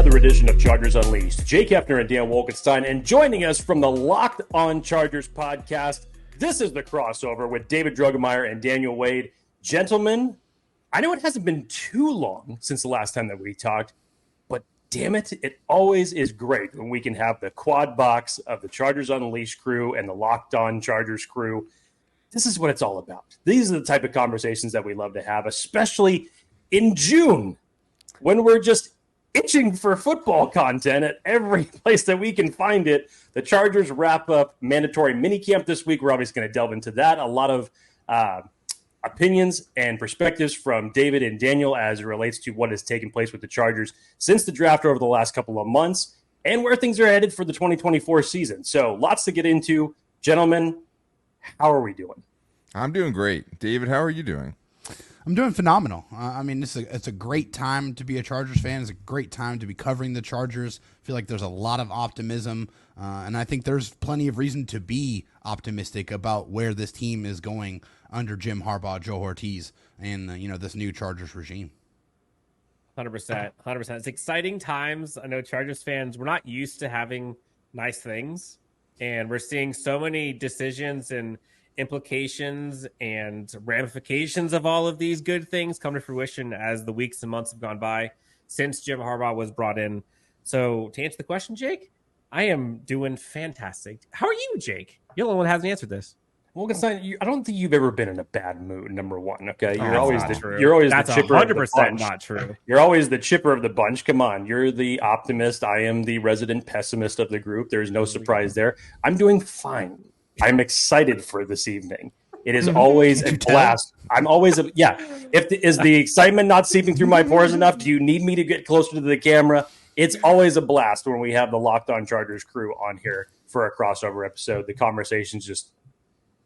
another edition of Chargers Unleashed. Jake Hefner and Dan Wolkenstein, and joining us from the Locked On Chargers podcast, this is the crossover with David Droegemeier and Daniel Wade. Gentlemen, I know it hasn't been too long since the last time that we talked, but damn it, it always is great when we can have the quad box of the Chargers Unleashed crew and the Locked On Chargers crew. This is what it's all about. These are the type of conversations that we love to have, especially in June, when we're just itching for football content at every place that we can find it. The Chargers wrap up mandatory minicamp this week. We're obviously going to delve into that. A lot of opinions and perspectives from David and Daniel as it relates to what has taken place with the Chargers since the draft over the last couple of months and where things are headed for the 2024 season. So lots to get into. Gentlemen, how are we doing? I'm doing great. David, how are you doing? I'm doing phenomenal. It's a great time to be a Chargers fan. It's a great time to be covering the Chargers. I feel like there's a lot of optimism, and I think there's plenty of reason to be optimistic about where this team is going under Jim Harbaugh, Joe Hortiz, and this new Chargers regime. 100%. It's exciting times. I know Chargers fans, we're not used to having nice things, and we're seeing so many decisions and implications and ramifications of all of these good things come to fruition as the weeks and months have gone by since Jim Harbaugh was brought in. So to answer the question, Jake, I am doing fantastic. How are you, Jake? You're the one who hasn't answered this. Wolkenstein, I don't think you've ever been in a bad mood, number one, okay? You're always the chipper 100% of the bunch. Not true. You're always the chipper of the bunch. Come on. You're the optimist. I am the resident pessimist of the group. There's no surprise there. I'm doing fine. I'm excited for this evening. It is always a blast. I'm always is the excitement not seeping through my pores enough? Do you need me to get closer to the camera? It's always a blast when we have the Locked On Chargers crew on here for a crossover episode. The conversations just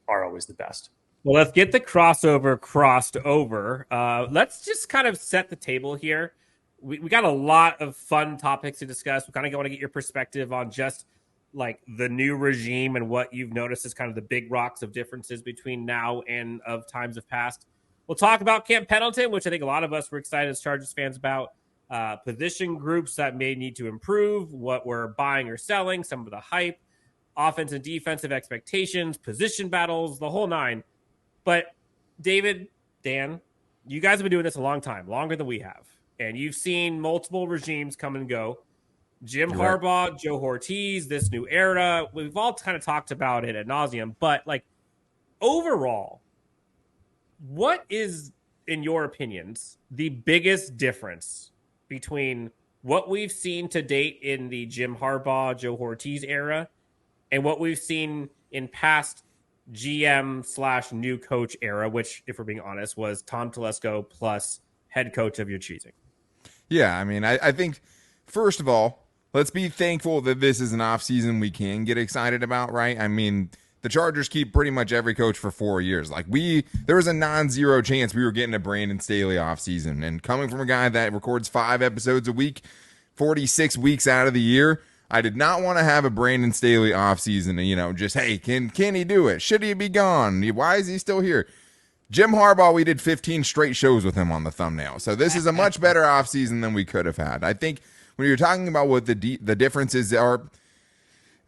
are always the best. Well, let's get the crossover crossed over. Let's just kind of set the table here. We got a lot of fun topics to discuss. We kind of want to get your perspective on just like the new regime and what you've noticed as kind of the big rocks of differences between now and of times of past. We'll talk about Camp Pendleton, which I think a lot of us were excited as Chargers fans about. Position groups that may need to improve, what we're buying or selling, some of the hype, offense and defensive expectations, position battles, the whole nine. But David, Dan, you guys have been doing this a long time, longer than we have. And you've seen multiple regimes come and go. Jim Harbaugh, Joe Hortiz, this new era. We've all kind of talked about it ad nauseum, but like overall, what is, in your opinions, the biggest difference between what we've seen to date in the Jim Harbaugh, Joe Hortiz era and what we've seen in past GM/new coach era, which, if we're being honest, was Tom Telesco plus head coach of your choosing? Yeah, I mean, I think, first of all, let's be thankful that this is an offseason we can get excited about, right? I mean, the Chargers keep pretty much every coach for 4 years. Like, there was a non-zero chance we were getting a Brandon Staley offseason. And coming from a guy that records 5 episodes a week, 46 weeks out of the year, I did not want to have a Brandon Staley offseason. Just, hey, can he do it? Should he be gone? Why is he still here? Jim Harbaugh, we did 15 straight shows with him on the thumbnail. So this is a much better offseason than we could have had. I think when you're talking about what the differences are,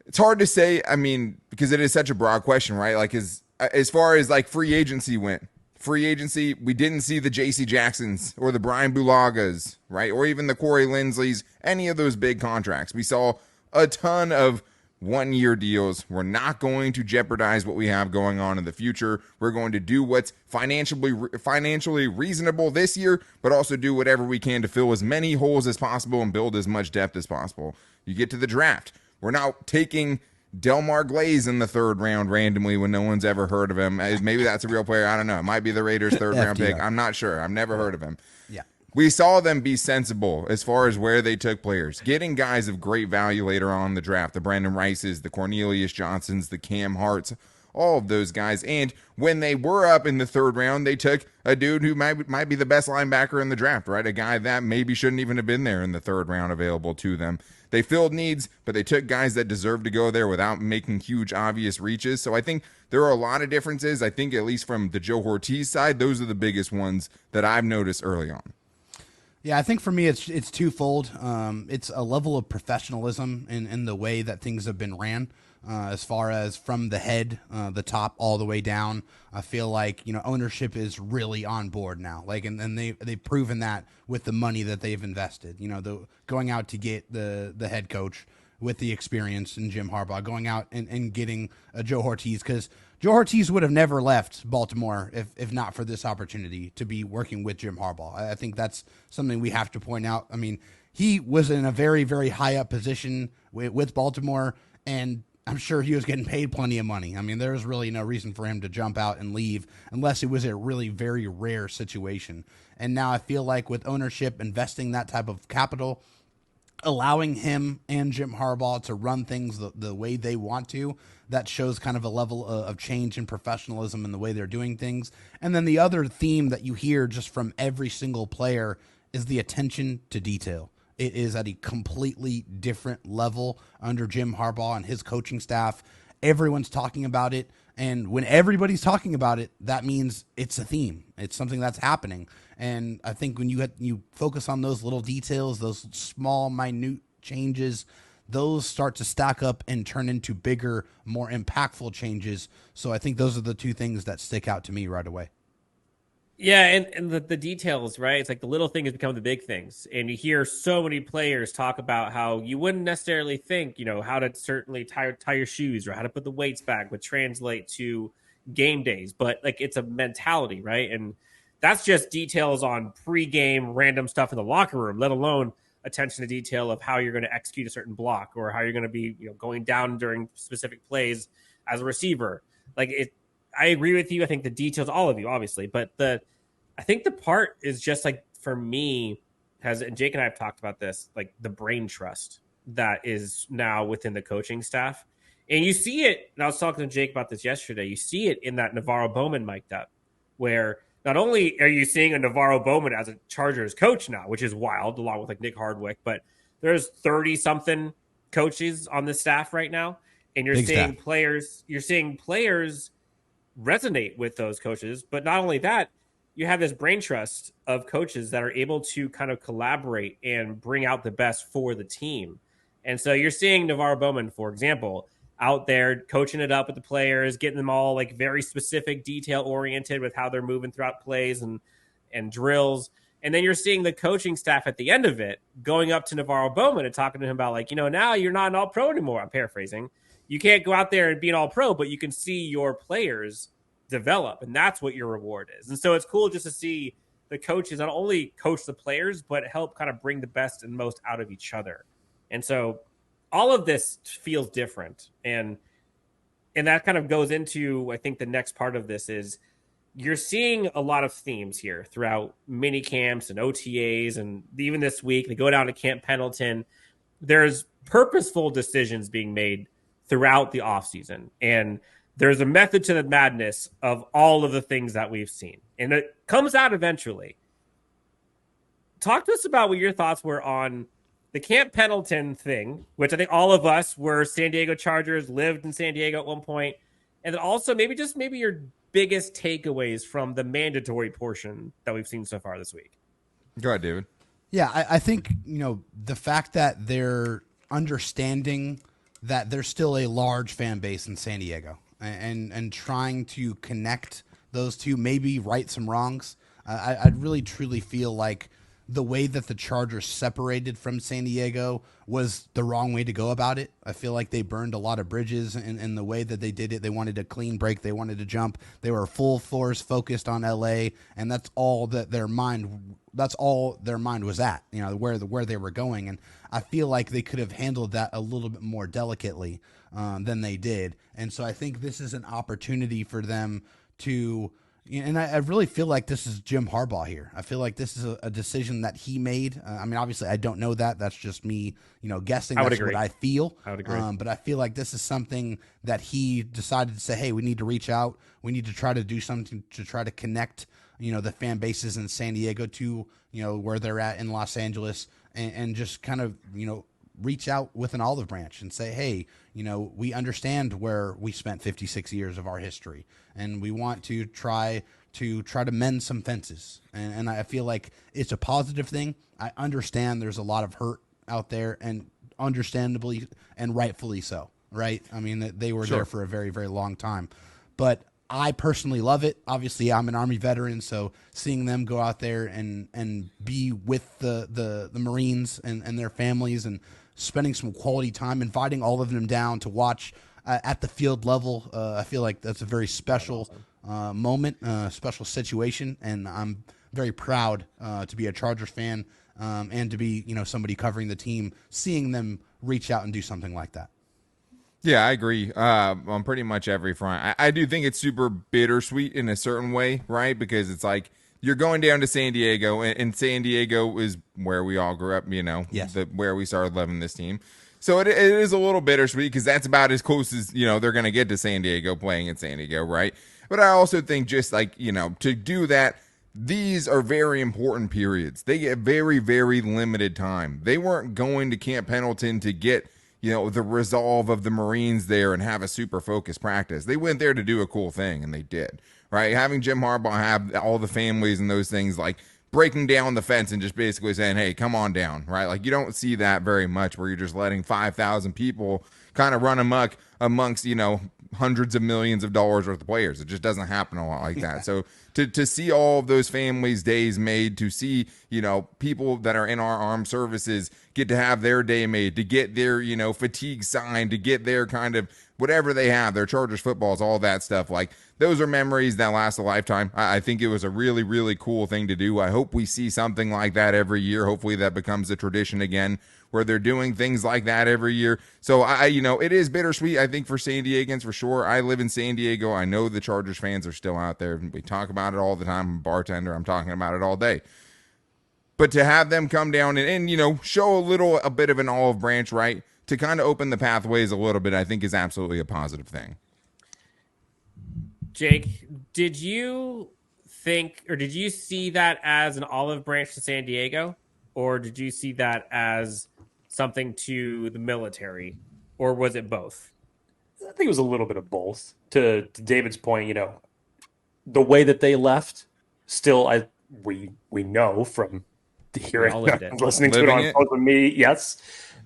it's hard to say. I mean, because it is such a broad question, right? Like as far as like free agency went, we didn't see the J.C. Jacksons or the Brian Bulagas, right? Or even the Corey Linsleys, any of those big contracts. We saw a ton of one-year deals. We're not going to jeopardize what we have going on in the future. We're going to do what's financially reasonable this year, but also do whatever we can to fill as many holes as possible and build as much depth as possible. You get to the draft. We're not taking Delmar Glaze in the 3rd round randomly when no one's ever heard of him. Maybe that's a real player. I don't know. It might be the Raiders' 3rd round pick. I'm not sure. I've never heard of him. Yeah. We saw them be sensible as far as where they took players, getting guys of great value later on in the draft, the Brandon Rices, the Cornelius Johnsons, the Cam Harts, all of those guys. And when they were up in the 3rd round, they took a dude who might be the best linebacker in the draft, right? A guy that maybe shouldn't even have been there in the 3rd round available to them. They filled needs, but they took guys that deserved to go there without making huge, obvious reaches. So I think there are a lot of differences. I think at least from the Joe Hortiz side, those are the biggest ones that I've noticed early on. Yeah, I think for me it's twofold. It's a level of professionalism in the way that things have been ran, as far as from the head, the top, all the way down. I feel like ownership is really on board now. Like, and they've proven that with the money that they've invested. Going out to get the head coach with the experience in Jim Harbaugh, going out and getting Joe Hortiz, because Joe Hortiz would have never left Baltimore if not for this opportunity to be working with Jim Harbaugh. I think that's something we have to point out. I mean, he was in a very, very high up position with Baltimore, and I'm sure he was getting paid plenty of money. I mean, there's really no reason for him to jump out and leave unless it was a really very rare situation. And now I feel like with ownership investing that type of capital, allowing him and Jim Harbaugh to run things the way they want to, that shows kind of a level of change in professionalism in the way they're doing things. And then the other theme that you hear just from every single player is the attention to detail. It is at a completely different level under Jim Harbaugh and his coaching staff. Everyone's talking about it. And when everybody's talking about it, that means it's a theme. It's something that's happening. And I think when you focus on those little details, those small, minute changes, those start to stack up and turn into bigger, more impactful changes. So I think those are the two things that stick out to me right away. Yeah, and the details, right? It's like the little things become the big things. And you hear so many players talk about how you wouldn't necessarily think, how to certainly tie your shoes or how to put the weights back would translate to game days. But like it's a mentality, right? And that's just details on pregame random stuff in the locker room, let alone attention to detail of how you're going to execute a certain block or how you're going to be going down during specific plays as a receiver. I agree with you. I think the details, all of you, obviously, but I think the part is just like for me, and Jake and I have talked about this, like the brain trust that is now within the coaching staff. And you see it, and I was talking to Jake about this yesterday, you see it in that Navarro Bowman mic'd up, where not only are you seeing a Navarro Bowman as a Chargers coach now, which is wild, along with like Nick Hardwick, but there's 30-something coaches on the staff right now, and you're seeing players resonate with those coaches. But not only that, you have this brain trust of coaches that are able to kind of collaborate and bring out the best for the team. And so you're seeing Navarro Bowman, for example, out there coaching it up with the players, getting them all like very specific, detail oriented with how they're moving throughout plays and drills. And then you're seeing the coaching staff at the end of it going up to Navarro Bowman and talking to him about now you're not an all pro anymore. I'm paraphrasing. You can't go out there and be an all pro, but you can see your players develop, and that's what your reward is. And so it's cool just to see the coaches not only coach the players, but help kind of bring the best and most out of each other. And so all of this feels different. And that kind of goes into, I think the next part of this is you're seeing a lot of themes here throughout mini camps and OTAs. And even this week, they go down to Camp Pendleton. There's purposeful decisions being made throughout the offseason. And there's a method to the madness of all of the things that we've seen. And it comes out eventually. Talk to us about what your thoughts were on the Camp Pendleton thing, which I think all of us were San Diego Chargers, lived in San Diego at one point. And then also maybe your biggest takeaways from the mandatory portion that we've seen so far this week. Go ahead, David. Yeah, I think, the fact that they're understanding that there's still a large fan base in San Diego and trying to connect those two, maybe right some wrongs. I really, truly feel like the way that the Chargers separated from San Diego was the wrong way to go about it. I feel like they burned a lot of bridges in the way that they did it. They wanted a clean break. They wanted to jump. They were full force focused on LA, and that's all their mind was at, where they were going. And I feel like they could have handled that a little bit more delicately than they did. And so I think this is an opportunity for them to, and I really feel like this is Jim Harbaugh here. I feel like this is a decision that he made. Obviously, I don't know that. That's just me, guessing. That's what I feel. I would agree. But I feel like this is something that he decided to say, hey, we need to reach out. We need to try to do something to try to connect, the fan bases in San Diego to, where they're at in Los Angeles, and just kind of, reach out with an olive branch and say, hey, we understand where we spent 56 years of our history, and we want to try to try to mend some fences. And I feel like it's a positive thing. I understand there's a lot of hurt out there, and understandably and rightfully so, right? I mean, they were there for a very, very long time. But I personally love it. Obviously, I'm an Army veteran, so seeing them go out there and be with the Marines and their families and spending some quality time, inviting all of them down to watch at the field level, I feel like that's a very special moment, special situation, and I'm very proud to be a Chargers fan and to be somebody covering the team, seeing them reach out and do something like that. Yeah, I agree on pretty much every front. I do think it's super bittersweet in a certain way, right? Because it's like you're going down to San Diego, and San Diego is where we all grew up, Yes. where we started loving this team. So it is a little bittersweet because that's about as close as, they're going to get to San Diego, playing in San Diego, right? But I also think just like, to do that, these are very important periods. They get very, very limited time. They weren't going to Camp Pendleton to get the resolve of the Marines there and have a super focused practice. They went there to do a cool thing, and they did, right? Having Jim Harbaugh have all the families and those things, like breaking down the fence and just basically saying, hey, come on down, right? Like, you don't see that very much where you're just letting 5,000 people kind of run amok amongst, hundreds of millions of dollars worth of players. It just doesn't happen a lot like that. So to see all of those families' days made, to see, people that are in our armed services get to have their day made, to get their, fatigue signed, to get their kind of whatever they have, their Chargers footballs, all that stuff. Like, those are memories that last a lifetime. I think it was a really, really cool thing to do. I hope we see something like that every year. Hopefully that becomes a tradition again, where they're doing things like that every year. So it is bittersweet, I think, for San Diegans for sure. I live in San Diego. I know the Chargers fans are still out there. We talk about it all the time. I'm a bartender. I'm talking about it all day. But to have them come down and show a bit of an olive branch, right, to kind of open the pathways a little bit, I think is absolutely a positive thing. Jake, did you think, or did you see that as an olive branch to San Diego, or did you see that as something to the military, or was it both? I think it was a little bit of both. To David's point, the way that they left, still, we know from hearing, listening to it on social media, yes,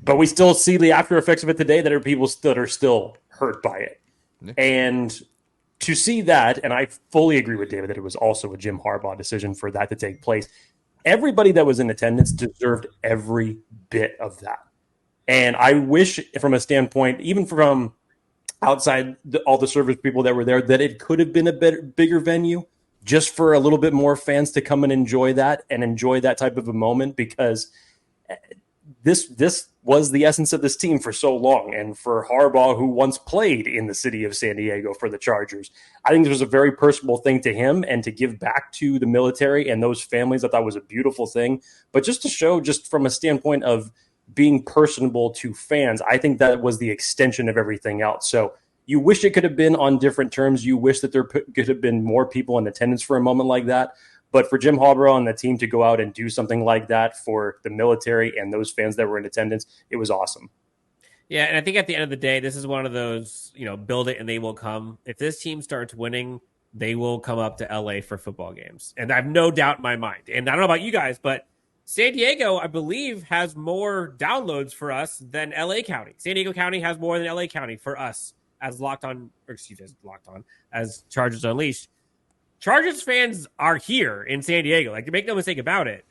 but we still see the after effects of it today. That are people that are still hurt by it, and to see that, and I fully agree with David that it was also a Jim Harbaugh decision for that to take place. Everybody that was in attendance deserved every bit of that. And I wish, from a standpoint, even from outside all the service people that were there, that it could have been a bigger venue just for a little bit more fans to come and enjoy that type of a moment, because this was the essence of this team for so long. And for Harbaugh, who once played in the city of San Diego for the Chargers, I think this was a very personal thing to him, and to give back to the military and those families, I thought was a beautiful thing. But just to show, just from a standpoint of being personable to fans, I think that was the extension of everything else. So you wish it could have been on different terms. You wish that there could have been more people in attendance for a moment like that. But for Jim Harbaugh and the team to go out and do something like that for the military and those fans that were in attendance, it was awesome. Yeah, and I think at the end of the day, this is one of those, build it and they will come. If this team starts winning, they will come up to LA for football games. And I have no doubt in my mind. And I don't know about you guys, but San Diego, I believe, has more downloads for us than LA County. San Diego County has more than LA County for us as as Chargers Unleashed. Chargers fans are here in San Diego. Like, make no mistake about it.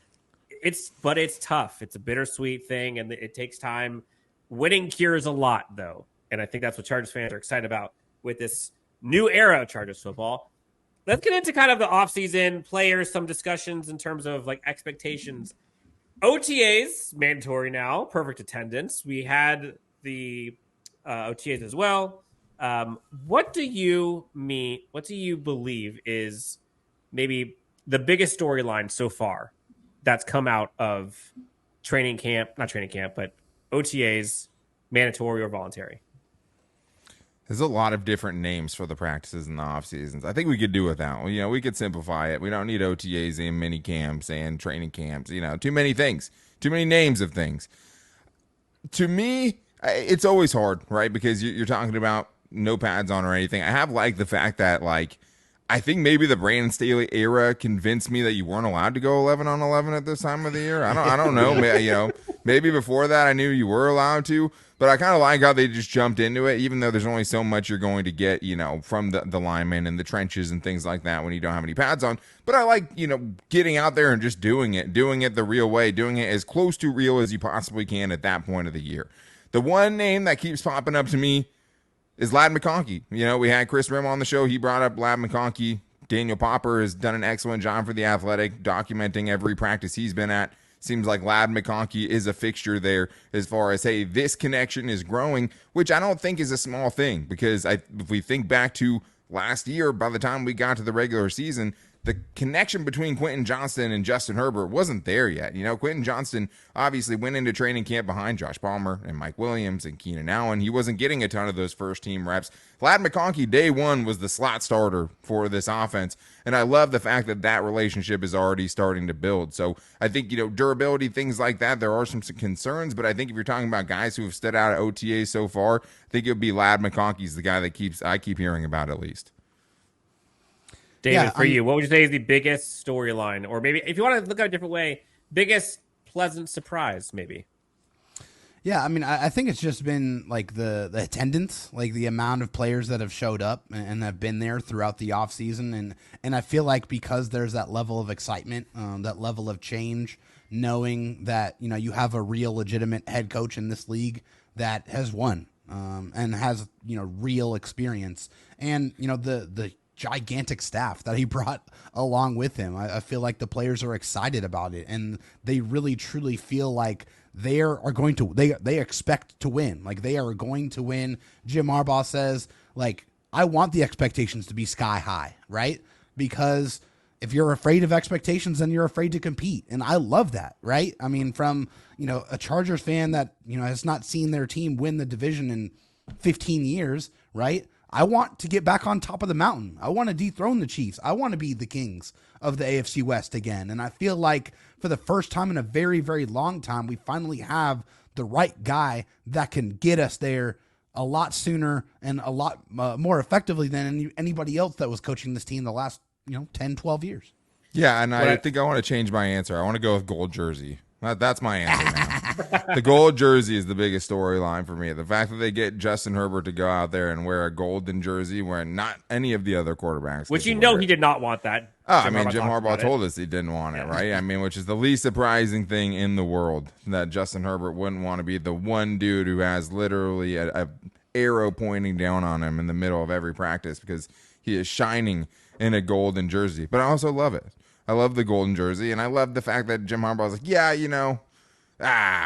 But it's tough. It's a bittersweet thing, and it takes time. Winning cures a lot, though. And I think that's what Chargers fans are excited about with this new era of Chargers football. Let's get into kind of the offseason players, some discussions in terms of like expectations. OTAs, mandatory now, perfect attendance. We had the OTAs as well. What do you believe is maybe the biggest storyline so far that's come out of not training camp, but OTAs, mandatory or voluntary? There's a lot of different names for the practices in the off seasons. I think we could do without. We could simplify it. We don't need OTAs and mini camps and training camps. Too many things, too many names of things. To me, it's always hard, right? Because you're talking about no pads on or anything. I have liked the fact that, like, I think maybe the Brandon Staley era convinced me that you weren't allowed to go 11 on 11 at this time of the year. I don't know. Maybe before that I knew you were allowed to, but I kind of like how they just jumped into it, even though there's only so much you're going to get, from the linemen and the trenches and things like that when you don't have any pads on. But I like, getting out there and just doing it the real way, doing it as close to real as you possibly can at that point of the year. The one name that keeps popping up to me is Ladd McConkey. We had Chris Rim on the show. He brought up Ladd McConkey. Daniel Popper has done an excellent job for The Athletic, documenting every practice he's been at. Seems like Ladd McConkey is a fixture there as far as, hey, this connection is growing, which I don't think is a small thing, because if we think back to last year, by the time we got to the regular season, the connection between Quentin Johnston and Justin Herbert wasn't there yet. Quentin Johnston obviously went into training camp behind Josh Palmer and Mike Williams and Keenan Allen. He wasn't getting a ton of those first team reps. Ladd McConkey, day one, was the slot starter for this offense. And I love the fact that relationship is already starting to build. So I think, durability, things like that, there are some concerns. But I think if you're talking about guys who have stood out at OTA so far, I think it would be Ladd McConkey's the guy that I keep hearing about at least. David, for you, what would you say is the biggest storyline? Or maybe, if you want to look at it a different way, biggest pleasant surprise, maybe? Yeah, I think it's just been like the attendance, like the amount of players that have showed up and have been there throughout the offseason. And I feel like because there's that level of excitement, that level of change, knowing that, you have a real legitimate head coach in this league that has won and has, real experience. And, the gigantic staff that he brought along with him. I feel like the players are excited about it, and they really truly feel like they expect to win. Like, they are going to win. Jim Harbaugh says, like, I want the expectations to be sky high, right? Because if you're afraid of expectations, then you're afraid to compete. And I love that, right? From, a Chargers fan that, has not seen their team win the division in 15 years, right? I want to get back on top of the mountain. I want to dethrone the Chiefs. I want to be the kings of the AFC West again. And I feel like for the first time in a very, very long time, we finally have the right guy that can get us there a lot sooner and a lot more effectively than anybody else that was coaching this team the last, 10, 12 years. Yeah, and I think I want to change my answer. I want to go with gold jersey. That's my answer now. The gold jersey is the biggest storyline for me. The fact that they get Justin Herbert to go out there and wear a golden jersey where not any of the other quarterbacks. Which he did not want that. Jim Harbaugh told us he didn't want it, right? Which is the least surprising thing in the world, that Justin Herbert wouldn't want to be the one dude who has literally a arrow pointing down on him in the middle of every practice, because he is shining in a golden jersey. But I also love it. I love the golden jersey, and I love the fact that Jim Harbaugh's like, yeah,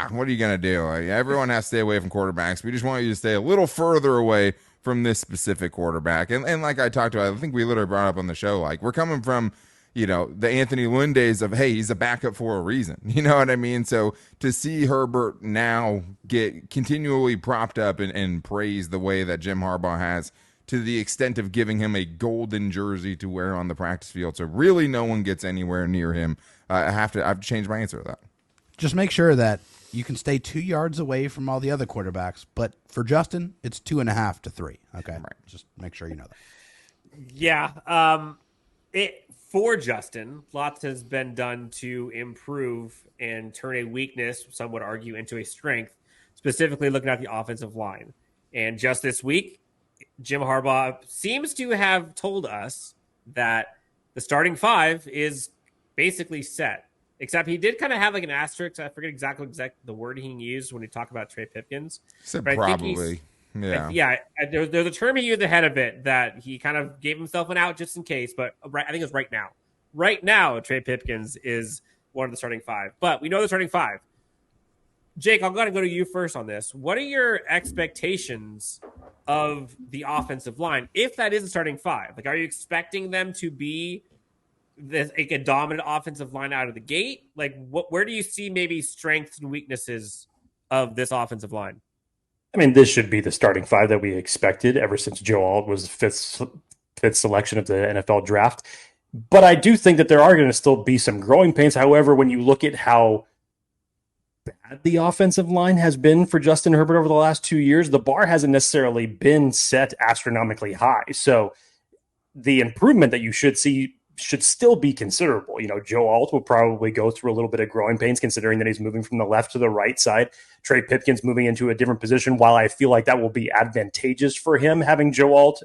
what are you going to do? Everyone has to stay away from quarterbacks. We just want you to stay a little further away from this specific quarterback. And like I talked about, I think we literally brought up on the show, like, we're coming from, the Anthony Lynn days of, hey, he's a backup for a reason. You know what I mean? So to see Herbert now get continually propped up and praised the way that Jim Harbaugh has, to the extent of giving him a golden jersey to wear on the practice field, so really no one gets anywhere near him, I have to change my answer to that. Just make sure that you can stay 2 yards away from all the other quarterbacks, but for Justin, it's 2.5 to 3. Okay, right. Just make sure you know that. Yeah, for Justin, lots has been done to improve and turn a weakness, some would argue, into a strength. Specifically, looking at the offensive line, and just this week, Jim Harbaugh seems to have told us that the starting five is basically set. Except he did kind of have like an asterisk. I forget exactly the word he used when he talked about Trey Pipkins. Said probably. Yeah. There's a term he used ahead of it that he kind of gave himself an out just in case. But I think it's right now. Right now, Trey Pipkins is one of the starting five. But we know the starting five. Jake, I'll go to you first on this. What are your expectations of the offensive line, if that is a starting five? Like, are you expecting them to be a dominant offensive line out of the gate? Like, where do you see maybe strengths and weaknesses of this offensive line? This should be the starting five that we expected ever since Joe Alt was the fifth selection of the NFL draft. But I do think that there are going to still be some growing pains. However, when you look at how bad the offensive line has been for Justin Herbert over the last 2 years, the bar hasn't necessarily been set astronomically high. So the improvement that you should see should still be considerable. Joe Alt will probably go through a little bit of growing pains considering that he's moving from the left to the right side. Trey Pipkins moving into a different position. While I feel like that will be advantageous for him, having Joe Alt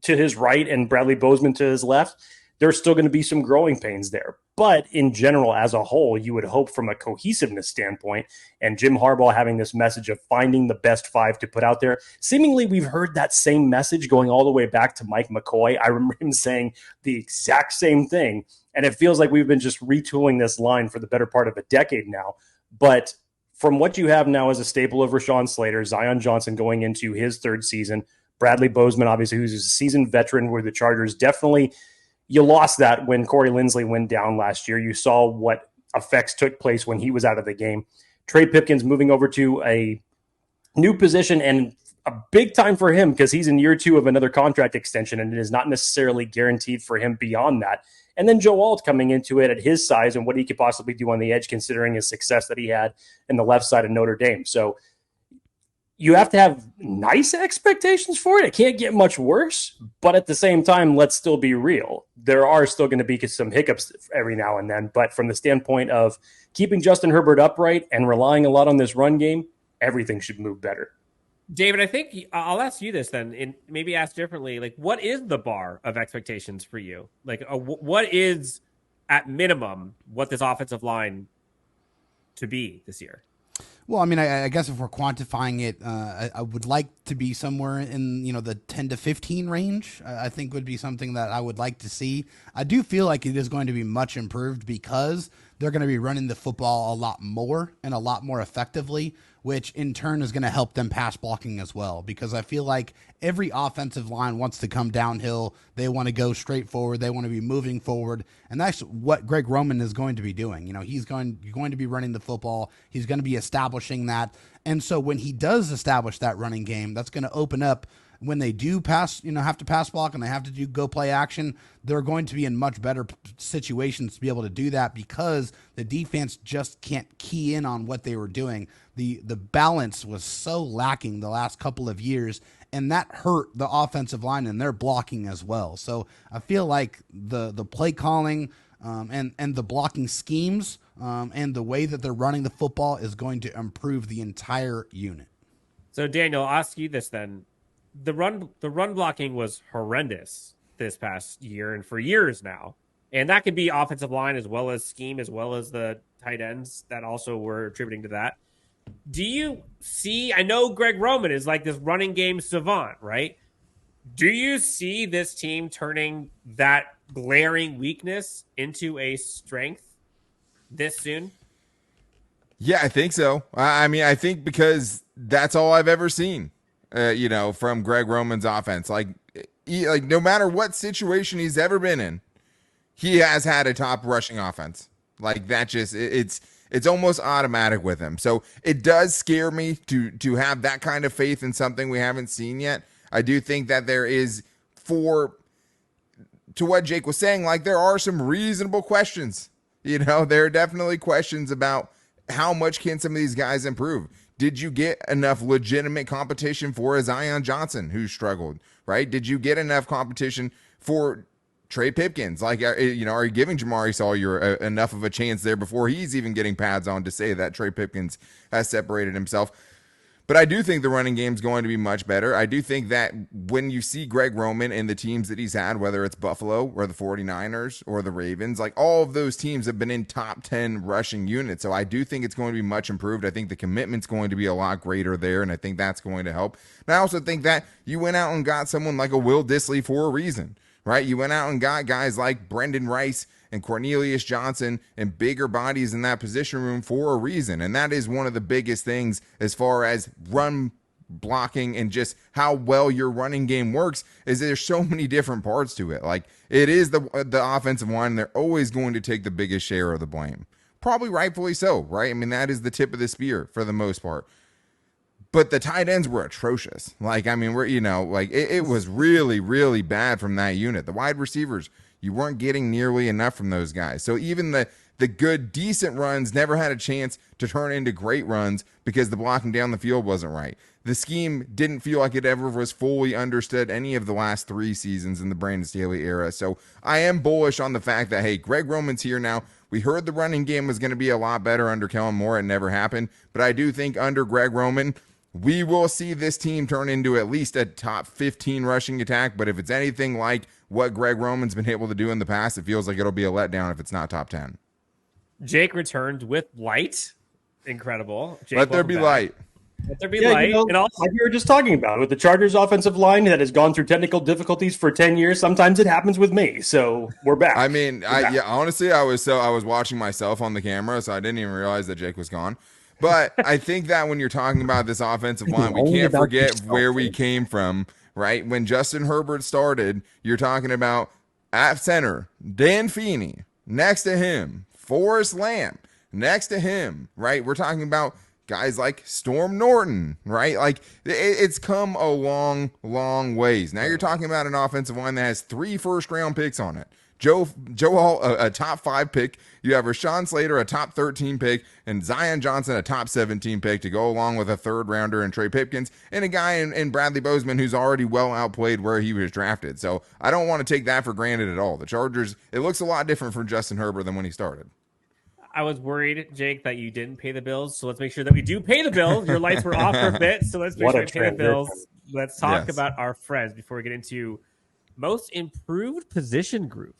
to his right and Bradley Bozeman to his left, there's still going to be some growing pains there. But in general, as a whole, you would hope from a cohesiveness standpoint, and Jim Harbaugh having this message of finding the best five to put out there. Seemingly, we've heard that same message going all the way back to Mike McCoy. I remember him saying the exact same thing, and it feels like we've been just retooling this line for the better part of a decade now. But from what you have now as a staple of Rashawn Slater, Zion Johnson going into his third season, Bradley Bozeman, obviously, who's a seasoned veteran with the Chargers, definitely – you lost that when Corey Linsley went down last year. You saw what effects took place when he was out of the game. Trey Pipkins moving over to a new position, and a big time for him because he's in year 2 of another contract extension, and it is not necessarily guaranteed for him beyond that. And then Joe Alt coming into it at his size and what he could possibly do on the edge considering his success that he had in the left side of Notre Dame. So you have to have nice expectations for it. It can't get much worse, but at the same time, let's still be real. There are still going to be some hiccups every now and then, but from the standpoint of keeping Justin Herbert upright and relying a lot on this run game, everything should move better. David, I think I'll ask you this then, and maybe ask differently. Like, what is the bar of expectations for you? Like, what is, at minimum, what this offensive line to be this year? Well, I mean, I guess if we're quantifying it, I would like to be somewhere in, the 10 to 15 range. I think would be something that I would like to see. I do feel like it is going to be much improved because they're going to be running the football a lot more and a lot more effectively, which in turn is going to help them pass blocking as well. Because I feel like every offensive line wants to come downhill. They want to go straight forward. They want to be moving forward. And that's what Greg Roman is going to be doing. He's going to be running the football. He's going to be establishing that. And so when he does establish that running game, that's going to open up when they do pass, have to pass block and they have to do go play action. They're going to be in much better situations to be able to do that because the defense just can't key in on what they were doing. The balance was so lacking the last couple of years, and that hurt the offensive line and their blocking as well. So I feel like the play calling and the blocking schemes and the way that they're running the football is going to improve the entire unit. So Daniel, I'll ask you this then. The run blocking was horrendous this past year and for years now. And that could be offensive line as well as scheme, as well as the tight ends that also were attributing to that. Do you see, I know Greg Roman is like this running game savant, right? Do you see this team turning that glaring weakness into a strength this soon? Yeah, I think so. I mean, I think because that's all I've ever seen. From Greg Roman's offense, like no matter what situation he's ever been in, he has had a top rushing offense. Like that just it's almost automatic with him. So it does scare me to have that kind of faith in something we haven't seen yet. I do think that there is, to what Jake was saying, like there are some reasonable questions. There are definitely questions about how much can some of these guys improve. Did you get enough legitimate competition for a Zion Johnson who struggled, right? Did you get enough competition for Trey Pipkins? Like, are you giving Jamari Sawyer enough of a chance there before he's even getting pads on to say that Trey Pipkins has separated himself? But I do think the running game is going to be much better. I do think that when you see Greg Roman and the teams that he's had, whether it's Buffalo or the 49ers or the Ravens, like all of those teams have been in top 10 rushing units. So I do think it's going to be much improved. I think the commitment's going to be a lot greater there, and I think that's going to help. And I also think that you went out and got someone like a Will Dissly for a reason, right? You went out and got guys like Brendan Rice and Cornelius Johnson and bigger bodies in that position room for a reason. And that is one of the biggest things as far as run blocking and just how well your running game works is there's so many different parts to it. Like it is the offensive line, and they're always going to take the biggest share of the blame. Probably rightfully so, right? I mean, that is the tip of the spear for the most part. But the tight ends were atrocious. Like, I mean, it was really, really bad from that unit. The wide receivers, you weren't getting nearly enough from those guys. So even the good, decent runs never had a chance to turn into great runs because the blocking down the field wasn't right. the scheme didn't feel like it ever was fully understood any of the last 3 seasons in the Brandon Staley era. So I am bullish on the fact that, hey, Greg Roman's here now. We heard the running game was going to be a lot better under Kellen Moore. It never happened. But I do think under Greg Roman, we will see this team turn into at least a top 15 rushing attack. But if it's anything like what Greg Roman's been able to do in the past, it feels like it'll be a letdown if it's not top 10. Jake returned with light. Incredible. Jake, Let there be light. Let there be light. And also, like you were just talking about, with the Chargers offensive line that has gone through technical difficulties for 10 years, sometimes it happens with me. So we're back. I mean, honestly, I was watching myself on the camera, so I didn't even realize that Jake was gone. But I think that when you're talking about this offensive line, we can't forget where we came from, right? When Justin Herbert started, you're talking about at center, Dan Feeney, next to him, Forrest Lamp, next to him, right? We're talking about guys like Storm Norton, right? Like it's come a long, long ways. Now you're talking about an offensive line that has 3 first-round picks on it. Joe Hall, a top 5 pick. You have Rashawn Slater, a top 13 pick, and Zion Johnson, a top 17 pick to go along with a 3rd rounder and Trey Pipkins and a guy in Bradley Bozeman who's already well outplayed where he was drafted. So I don't want to take that for granted at all. The Chargers, it looks a lot different from Justin Herbert than when he started. I was worried, Jake, that you didn't pay the bills. So let's make sure that we do pay the bills. Your lights were off for a bit. So let's make sure we pay the bills. Let's talk about our friends before we get into most improved position group.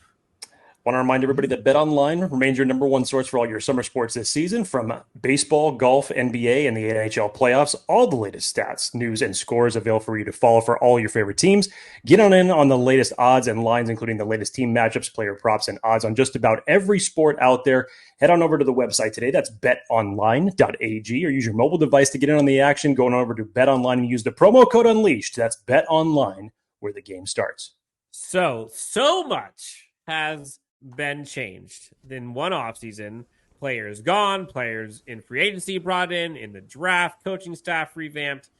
Want to remind everybody that BetOnline remains your number one source for all your summer sports this season, from baseball, golf, NBA, and the NHL playoffs. All the latest stats, news, and scores available for you to follow for all your favorite teams. Get on in on the latest odds and lines, including the latest team matchups, player props, and odds on just about every sport out there. Head on over to the website today. That's betonline.ag, or use your mobile device to get in on the action. Going over to BetOnline and use the promo code UNLEASHED. That's BetOnline, where the game starts. So much has been changed in one offseason. Players gone, players in free agency brought in the draft, coaching staff revamped.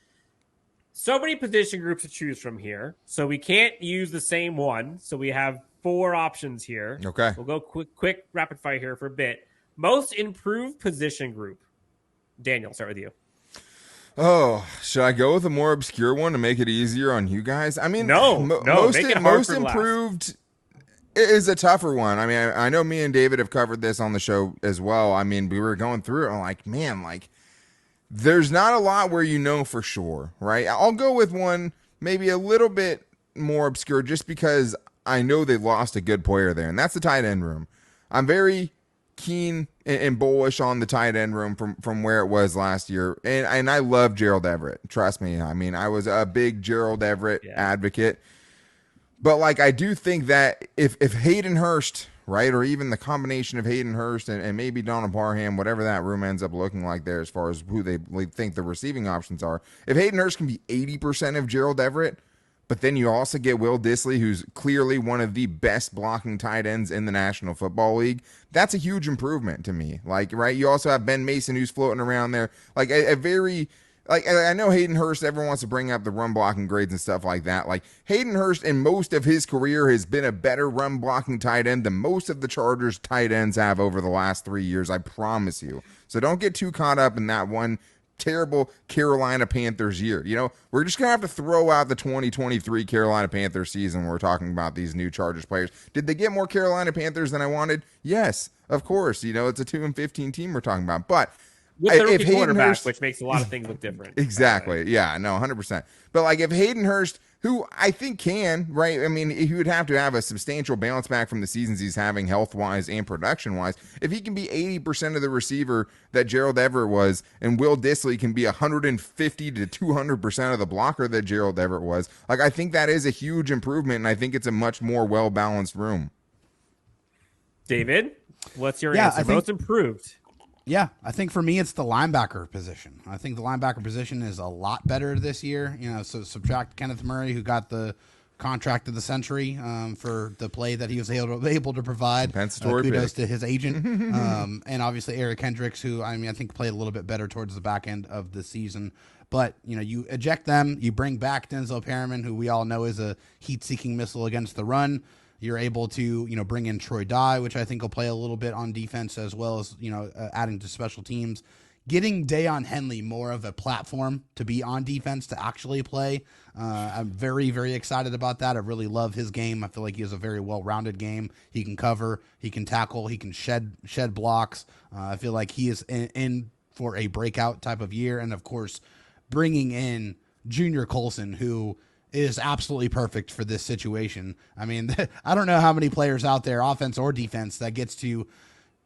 So many position groups to choose from here. So we can't use the same one. So we have 4 options here. Okay. We'll go quick rapid fire here for a bit. Most improved position group. Daniel, start with you. Oh, should I go with a more obscure one to make it easier on you guys? I mean, no, most improved last. Is a tougher one. I mean, I know me and David have covered this on the show as well. I mean, we were going through it. I'm like, man, like, there's not a lot where you know for sure, right? I'll go with one maybe a little bit more obscure just because I know they lost a good player there, and that's the tight end room. I'm very keen and bullish on the tight end room from where it was last year, and I love Gerald Everett. Trust me. I mean, I was a big Gerald Everett advocate. But, like, I do think that if Hayden Hurst, right, or even the combination of Hayden Hurst and maybe Donald Parham, whatever that room ends up looking like there as far as who they think the receiving options are, if Hayden Hurst can be 80% of Gerald Everett, but then you also get Will Dissly, who's clearly one of the best blocking tight ends in the National Football League, that's a huge improvement to me. Like, right, you also have Ben Mason, who's floating around there. Like, a very... Like, I know Hayden Hurst, everyone wants to bring up the run blocking grades and stuff like that. Like, Hayden Hurst in most of his career has been a better run blocking tight end than most of the Chargers tight ends have over the last 3 years, I promise you. So don't get too caught up in that one terrible Carolina Panthers year. You know, we're just going to have to throw out the 2023 Carolina Panthers season when we're talking about these new Chargers players. Did they get more Carolina Panthers than I wanted? Yes, of course. You know, it's a 2-15 team we're talking about. But with the rookie quarterback, which makes a lot of things look different. Exactly. Yeah, no, 100%. But, like, if Hayden Hurst, who I think can, right? I mean, he would have to have a substantial bounce back from the seasons he's having health-wise and production-wise. If he can be 80% of the receiver that Gerald Everett was, and Will Dissly can be 150 to 200% of the blocker that Gerald Everett was, like, I think that is a huge improvement, and I think it's a much more well-balanced room. David, what's your answer? Most improved? Yeah, I think for me, it's the linebacker position. I think the linebacker position is a lot better this year. You know, so subtract Kenneth Murray, who got the contract of the century for the play that he was able to provide. Kudos to his agent. And obviously Eric Hendricks, who, I mean, I think played a little bit better towards the back end of the season. But, you know, you eject them, you bring back Denzel Perriman, who we all know is a heat-seeking missile against the run. You're able to, you know, bring in Troy Dye, which I think will play a little bit on defense, as well as, you know, adding to special teams. getting Deion Henley more of a platform to be on defense, to actually play. I'm very, very excited about that. I really love his game. I feel like he has a very well-rounded game. He can cover, he can tackle, he can shed blocks. I feel like he is in for a breakout type of year. And, of course, bringing in Junior Colson, who is absolutely perfect for this situation. I mean, I don't know how many players out there, offense or defense, that gets to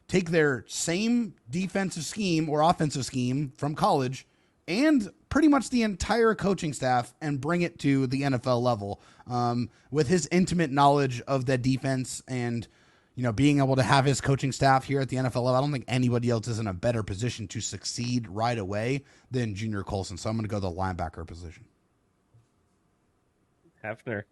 take their same defensive scheme or offensive scheme from college and pretty much the entire coaching staff and bring it to the NFL level. With his intimate knowledge of the defense and, being able to have his coaching staff here at the NFL level, I don't think anybody else is in a better position to succeed right away than Junior Colson. So I'm going to go the linebacker position. Hefner,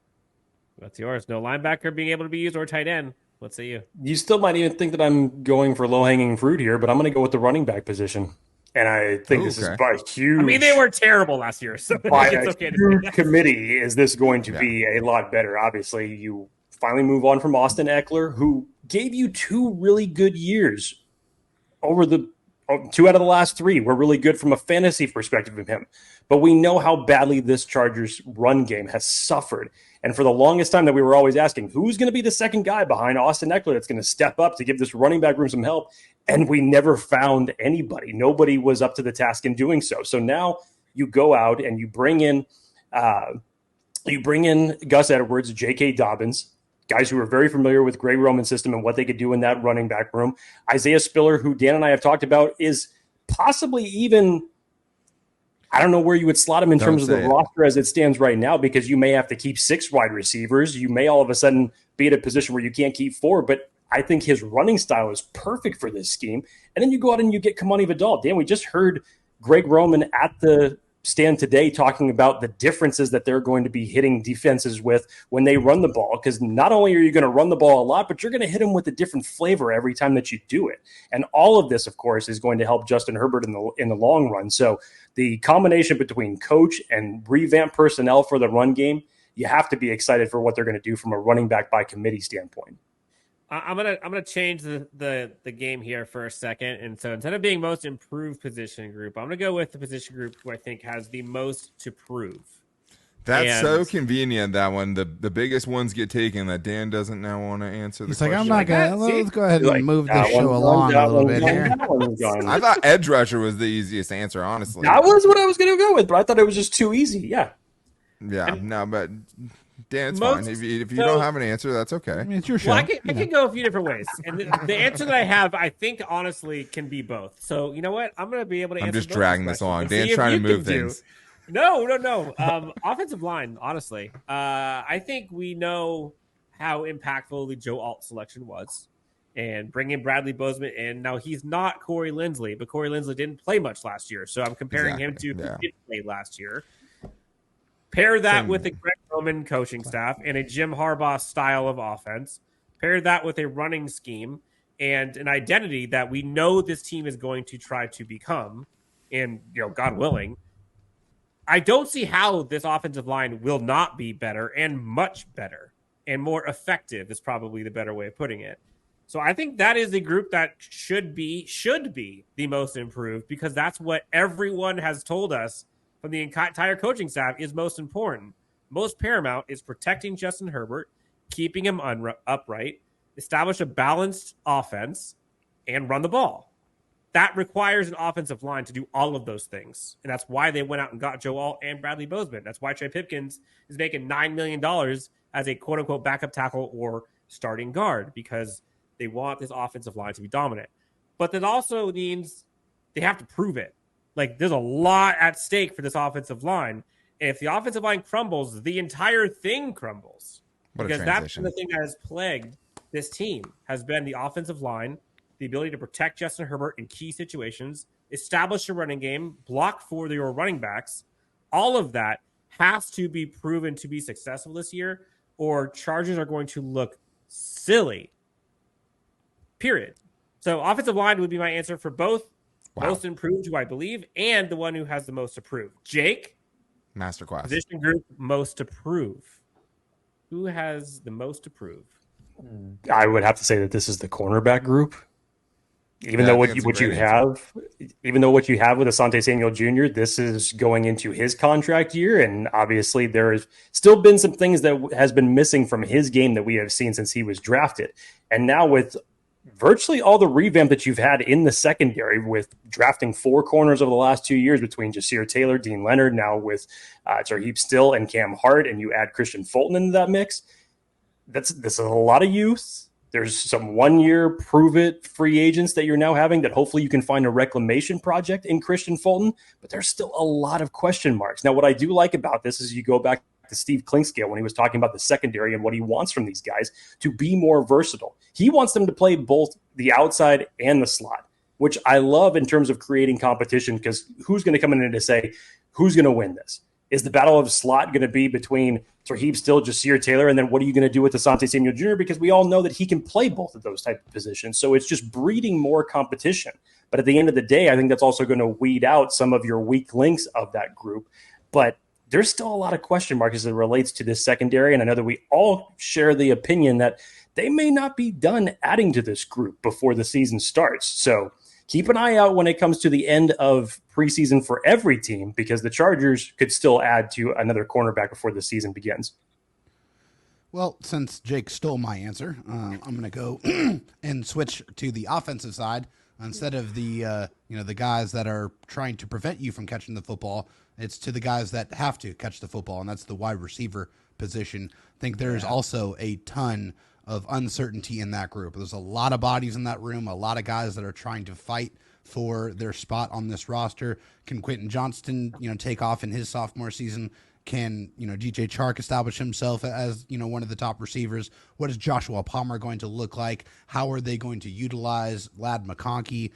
what's yours? No linebacker being able to be used or tight end. What say you? You still might even think that I'm going for low-hanging fruit here, but I'm going to go with the running back position. And I think this is by huge... I mean, they were terrible last year, so by it's a okay huge to say committee is this going to be a lot better. Obviously, you finally move on from Austin Eckler, who gave you 2 really good years. Over the 2 out of the last 3 were really good from a fantasy perspective of him. But we know how badly this Chargers run game has suffered. And for the longest time that we were always asking, who's going to be the second guy behind Austin Eckler that's going to step up to give this running back room some help? And we never found anybody. Nobody was up to the task in doing so. So now you go out and you bring in Gus Edwards, J.K. Dobbins, guys who are very familiar with Greg Roman's system and what they could do in that running back room. Isaiah Spiller, who Dan and I have talked about, is possibly even... I don't know where you would slot him in terms of the roster as it stands right now, because you may have to keep 6 wide receivers. You may all of a sudden be in a position where you can't keep 4, but I think his running style is perfect for this scheme. And then you go out and you get Kamani Vidal. Dan, we just heard Greg Roman at the stand today talking about the differences that they're going to be hitting defenses with when they run the ball, because not only are you going to run the ball a lot, but you're going to hit them with a different flavor every time that you do it. And all of this, of course, is going to help Justin Herbert in the long run. So the combination between coach and revamped personnel for the run game, you have to be excited for what they're going to do from a running back by committee standpoint. I'm gonna change the game here for a second, and so instead of being most improved position group, I'm gonna go with the position group who I think has the most to prove. That's so convenient, that one. The biggest ones get taken that Dan doesn't now want to answer the question. Like, I'm not going to. Let's go ahead and move this show along a little bit here. I thought edge rusher was the easiest answer, honestly. That was what I was going to go with, but I thought it was just too easy. Yeah. Yeah, no, but Dan, it's fine. If you don't have an answer, that's okay. I mean, it's your show. Well, I can go a few different ways. And the answer that I have, I think, honestly, can be both. So, you know what? I'm going to be able to answer. I'm just dragging this along. Dan's trying to move things. No. Offensive line, honestly. I think we know how impactful the Joe Alt selection was. And bringing Bradley Bozeman in. Now, he's not Corey Linsley, but Corey Linsley didn't play much last year. So I'm comparing him to who did play last year. Pair that with a Greg Roman coaching staff and a Jim Harbaugh style of offense. Pair that with a running scheme and an identity that we know this team is going to try to become. And, God willing, I don't see how this offensive line will not be better and much better and more effective is probably the better way of putting it. So I think that is the group that should be the most improved, because that's what everyone has told us from the entire coaching staff is most important. Most paramount is protecting Justin Herbert, keeping him upright, establish a balanced offense, and run the ball. That requires an offensive line to do all of those things. And that's why they went out and got Joe Alt and Bradley Bozeman. That's why Trey Pipkins is making $9 million as a quote-unquote backup tackle or starting guard, because they want this offensive line to be dominant. But that also means they have to prove it. Like, there's a lot at stake for this offensive line. And if the offensive line crumbles, the entire thing crumbles. Because that's the thing that has plagued this team, has been the offensive line, the ability to protect Justin Herbert in key situations, establish a running game, block for your running backs. All of that has to be proven to be successful this year, or Chargers are going to look silly. Period. So offensive line would be my answer for both. Wow. Most improved, who I believe, and the one who has the most to prove. Jake? Masterclass. Position group, most to prove. Who has the most to prove? I would have to say that this is the cornerback group. Even Yeah, though I think it's a what you great answer. have, even though what you have with Asante Samuel Jr., this is going into his contract year, and obviously there has still been some things that has been missing from his game that we have seen since he was drafted. And now with virtually all the revamp that you've had in the secondary, with drafting 4 corners over the last 2 years between Jasir Taylor, Dean Leonard, now with Tarheeb Still and Cam Hart, and you add Christian Fulton into that mix, this is a lot of youth. There's some 1 year prove it free agents that you're now having that hopefully you can find a reclamation project in Christian Fulton, but there's still a lot of question marks. Now, what I do like about this is you go back to Steve Klinkscale when he was talking about the secondary and what he wants from these guys to be more versatile. He wants them to play both the outside and the slot, which I love in terms of creating competition, because who's going to come in to say, who's going to win this? Is the battle of slot going to be between Tarheeb Still, Jasir Taylor, and then what are you going to do with Asante Samuel Jr.? Because we all know that he can play both of those type of positions. So it's just breeding more competition. But at the end of the day, I think that's also going to weed out some of your weak links of that group. But there's still a lot of question marks as it relates to this secondary. And I know that we all share the opinion that they may not be done adding to this group before the season starts. So keep an eye out when it comes to the end of preseason for every team, because the Chargers could still add to another cornerback before the season begins. Well, since Jake stole my answer, I'm going to go and switch to the offensive side. Instead of the the guys that are trying to prevent you from catching the football, it's to the guys that have to catch the football, and that's the wide receiver position. I think there's also a ton of uncertainty in that group. There's a lot of bodies in that room, a lot of guys that are trying to fight for their spot on this roster. Can Quentin Johnston, take off in his sophomore season? Can, DJ Chark establish himself as, one of the top receivers? What is Joshua Palmer going to look like? How are they going to utilize Lad McConkey?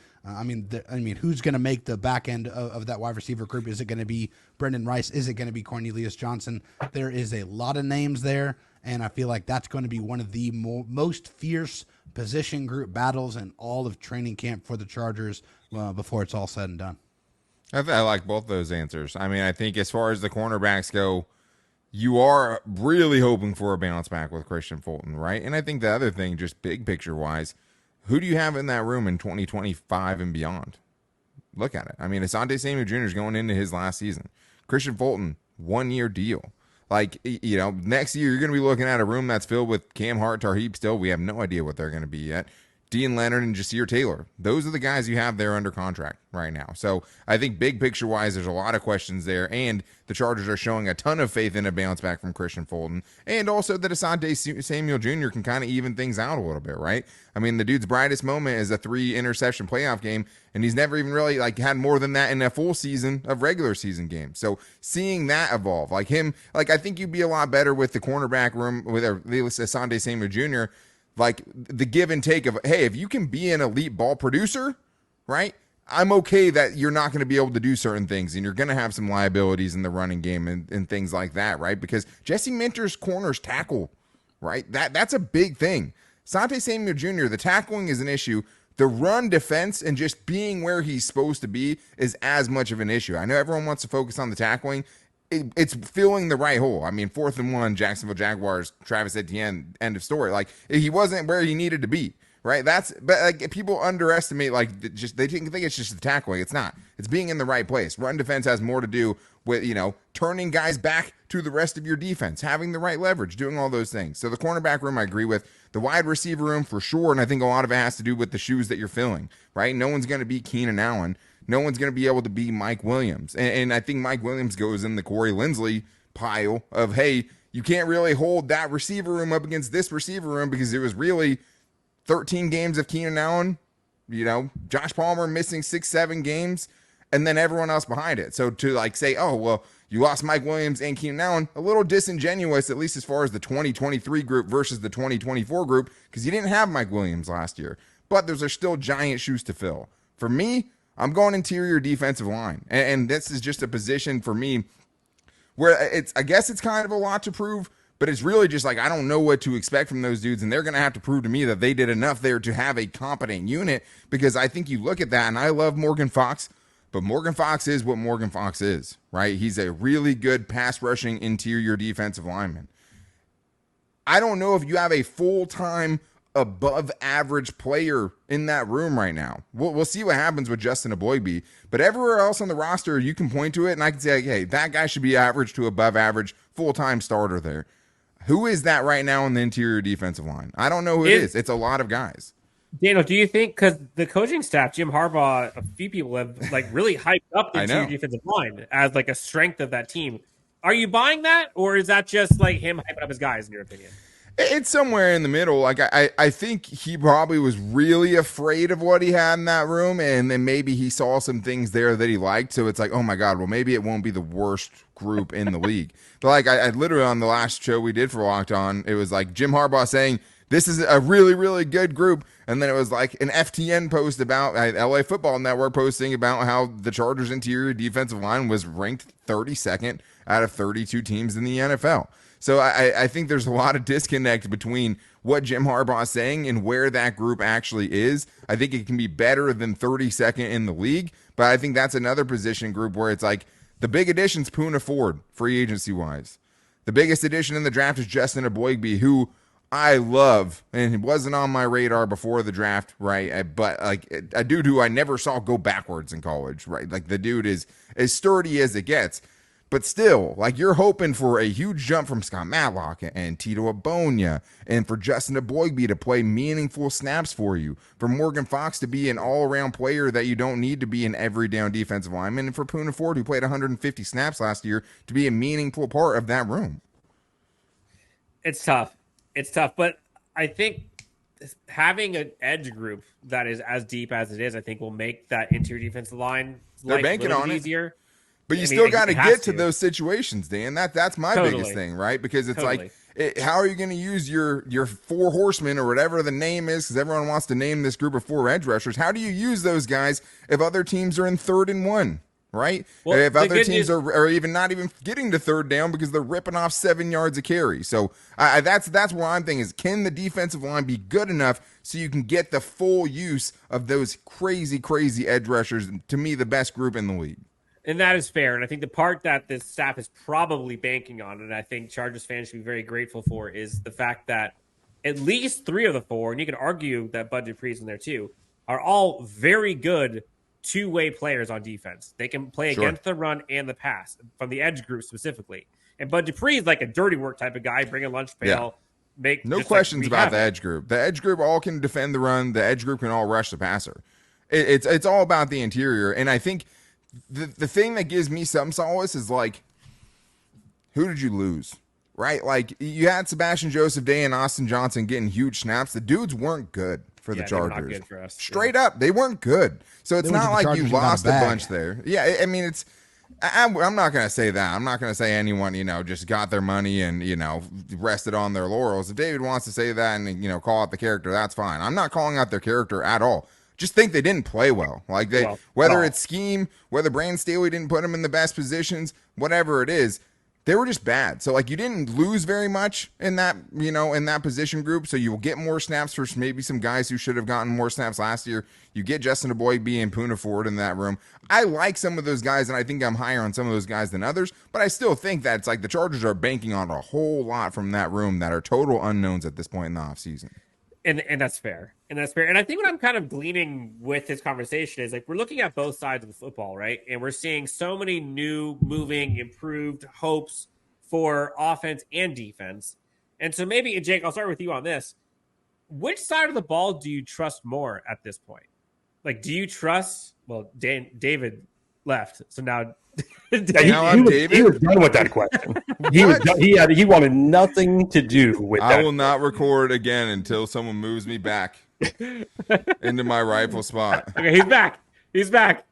Who's going to make the back end of that wide receiver group? Is it going to be Brendan Rice? Is it going to be Cornelius Johnson? There is a lot of names there, and I feel like that's going to be one of the most fierce position group battles in all of training camp for the Chargers before it's all said and done. I like both those answers. I think as far as the cornerbacks go, you are really hoping for a bounce back with Christian Fulton, right? And I think the other thing, just big picture wise, who do you have in that room in 2025 and beyond? Look at it. Asante Samuel Jr. is going into his last season. Christian Fulton, 1-year deal. Next year you're going to be looking at a room that's filled with Cam Hart, Tarheeb Still. We have no idea what they're going to be yet. Dean Leonard and Jasir Taylor. Those are the guys you have there under contract right now. So I think big picture wise, there's a lot of questions there, and the Chargers are showing a ton of faith in a bounce back from Christian Fulton, and also that Asante Samuel Jr. can kind of even things out a little bit, right? The dude's brightest moment is a 3-interception playoff game, and he's never even really had more than that in a full season of regular season games. So seeing that evolve, I think you'd be a lot better with the cornerback room with Asante Samuel Jr., the give and take of, hey, if you can be an elite ball producer, right, I'm okay that you're not going to be able to do certain things, and you're going to have some liabilities in the running game and things like that, right? Because Jesse Minter's corners tackle, right? That's a big thing. Asante Samuel Jr., the tackling is an issue. The run defense and just being where he's supposed to be is as much of an issue. I know everyone wants to focus on the tackling. It's filling the right hole. 4th and 1, Jacksonville Jaguars, Travis Etienne, end of story. He wasn't where he needed to be, right? But people underestimate, they think it's just the tackling. It's not. It's being in the right place. Run defense has more to do with, turning guys back to the rest of your defense, having the right leverage, doing all those things. So the cornerback room, I agree with. The wide receiver room, for sure, and I think a lot of it has to do with the shoes that you're filling, right? No one's going to be Keenan Allen. No one's going to be able to be Mike Williams. And I think Mike Williams goes in the Corey Linsley pile of, hey, you can't really hold that receiver room up against this receiver room, because it was really 13 games of Keenan Allen, Josh Palmer missing 6-7 games, and then everyone else behind it. So to say, oh, well, you lost Mike Williams and Keenan Allen, a little disingenuous, at least as far as the 2023 group versus the 2024 group, because you didn't have Mike Williams last year. But those are still giant shoes to fill. For me, I'm going interior defensive line. And this is just a position for me where I guess it's kind of a lot to prove, but it's really just I don't know what to expect from those dudes, and they're going to have to prove to me that they did enough there to have a competent unit, because I think you look at that, and I love Morgan Fox, but Morgan Fox is what Morgan Fox is, right? He's a really good pass rushing interior defensive lineman. I don't know if you have a full-time above average player in that room right now. We'll see what happens with Justin Aboigbe, but everywhere else on the roster, you can point to it and I can say, like, hey, that guy should be average to above average full-time starter there. Who is that right now in the interior defensive line? I don't know who it is. It's a lot of guys. Daniel, do you think, because the coaching staff, Jim Harbaugh, a few people have like really hyped up the interior defensive line as like a strength of that team. Are you buying that, or is that just like him hyping up his guys, in your opinion? It's somewhere in the middle. Like I think he probably was really afraid of what he had in that room, and then maybe he saw some things there that he liked. So it's like, oh my God, well maybe it won't be the worst group in the league. But like I literally on the last show we did for Locked On, it was like Jim Harbaugh saying this is a really, really good group, and then it was like an FTN post about LA Football Network posting about how the Chargers' interior defensive line was ranked 32nd out of 32 teams in the NFL. So I think there's a lot of disconnect between what Jim Harbaugh is saying and where that group actually is. I think it can be better than 32nd in the league, but I think that's another position group where it's like the big addition's Poona Ford, free agency-wise. The biggest addition in the draft is Justin Aboigbe, who I love, and he wasn't on my radar before the draft, right? But like a dude who I never saw go backwards in college, right? Like the dude is as sturdy as it gets. But still, like you're hoping for a huge jump from Scott Matlock and Tito Abonia, and for Justin Aboigbe to play meaningful snaps for you, for Morgan Fox to be an all-around player that you don't need to be an every-down defensive lineman, and for Poona Ford, who played 150 snaps last year, to be a meaningful part of that room. It's tough. It's tough, but I think having an edge group that is as deep as it is, I think will make that interior defensive line they're banking on easier. But you still got to get to those situations, Dan. That's my biggest thing, right? Because it's like, how are you going to use your four horsemen or whatever the name is? Because everyone wants to name this group of four edge rushers. How do you use those guys if other teams are in 3rd and 1, right? Well, if other teams are even not even getting to 3rd down because they're ripping off 7 yards a carry. So that's where I'm thinking is, can the defensive line be good enough so you can get the full use of those crazy, crazy edge rushers? To me, the best group in the league. And that is fair. And I think the part that this staff is probably banking on, and I think Chargers fans should be very grateful for, is the fact that at least 3 of the 4, and you can argue that Bud Dupree's in there too, are all very good two-way players on defense. They can play against the run and the pass, from the edge group specifically. And Bud Dupree is like a dirty work type of guy, bring a lunch pail. Make no questions about the edge group. The edge group all can defend the run. The edge group can all rush the passer. It's all about the interior. And I think the thing that gives me some solace is like, who did you lose? Right? Like you had Sebastian Joseph Day and Austin Johnson getting huge snaps. The dudes weren't good for the Chargers. Not good for us. Straight up, they weren't good. So it's not like you lost a bunch there. Yeah, I mean, I'm not going to say that. I'm not going to say anyone, just got their money and, rested on their laurels. If David wants to say that and, call out the character, that's fine. I'm not calling out their character at all. Just think they didn't play well. Like whether it's scheme, whether Brandon Staley didn't put them in the best positions, whatever it is, they were just bad. So like you didn't lose very much in that, in that position group. So you will get more snaps for maybe some guys who should have gotten more snaps last year. You get Justin Aboigbe and Poona Ford in that room. I like some of those guys, and I think I'm higher on some of those guys than others. But I still think that it's like the Chargers are banking on a whole lot from that room that are total unknowns at this point in the offseason. And that's fair. And that's fair. And I think what I'm kind of gleaning with this conversation is like we're looking at both sides of the football, right? And we're seeing so many new, moving, improved hopes for offense and defense. And so maybe, Jake, I'll start with you on this. Which side of the ball do you trust more at this point? Like, do you trust? Well, David left, so now. He was done with that question. He wanted nothing to do with that. I will not record again until someone moves me back into my rightful spot. Okay, he's back.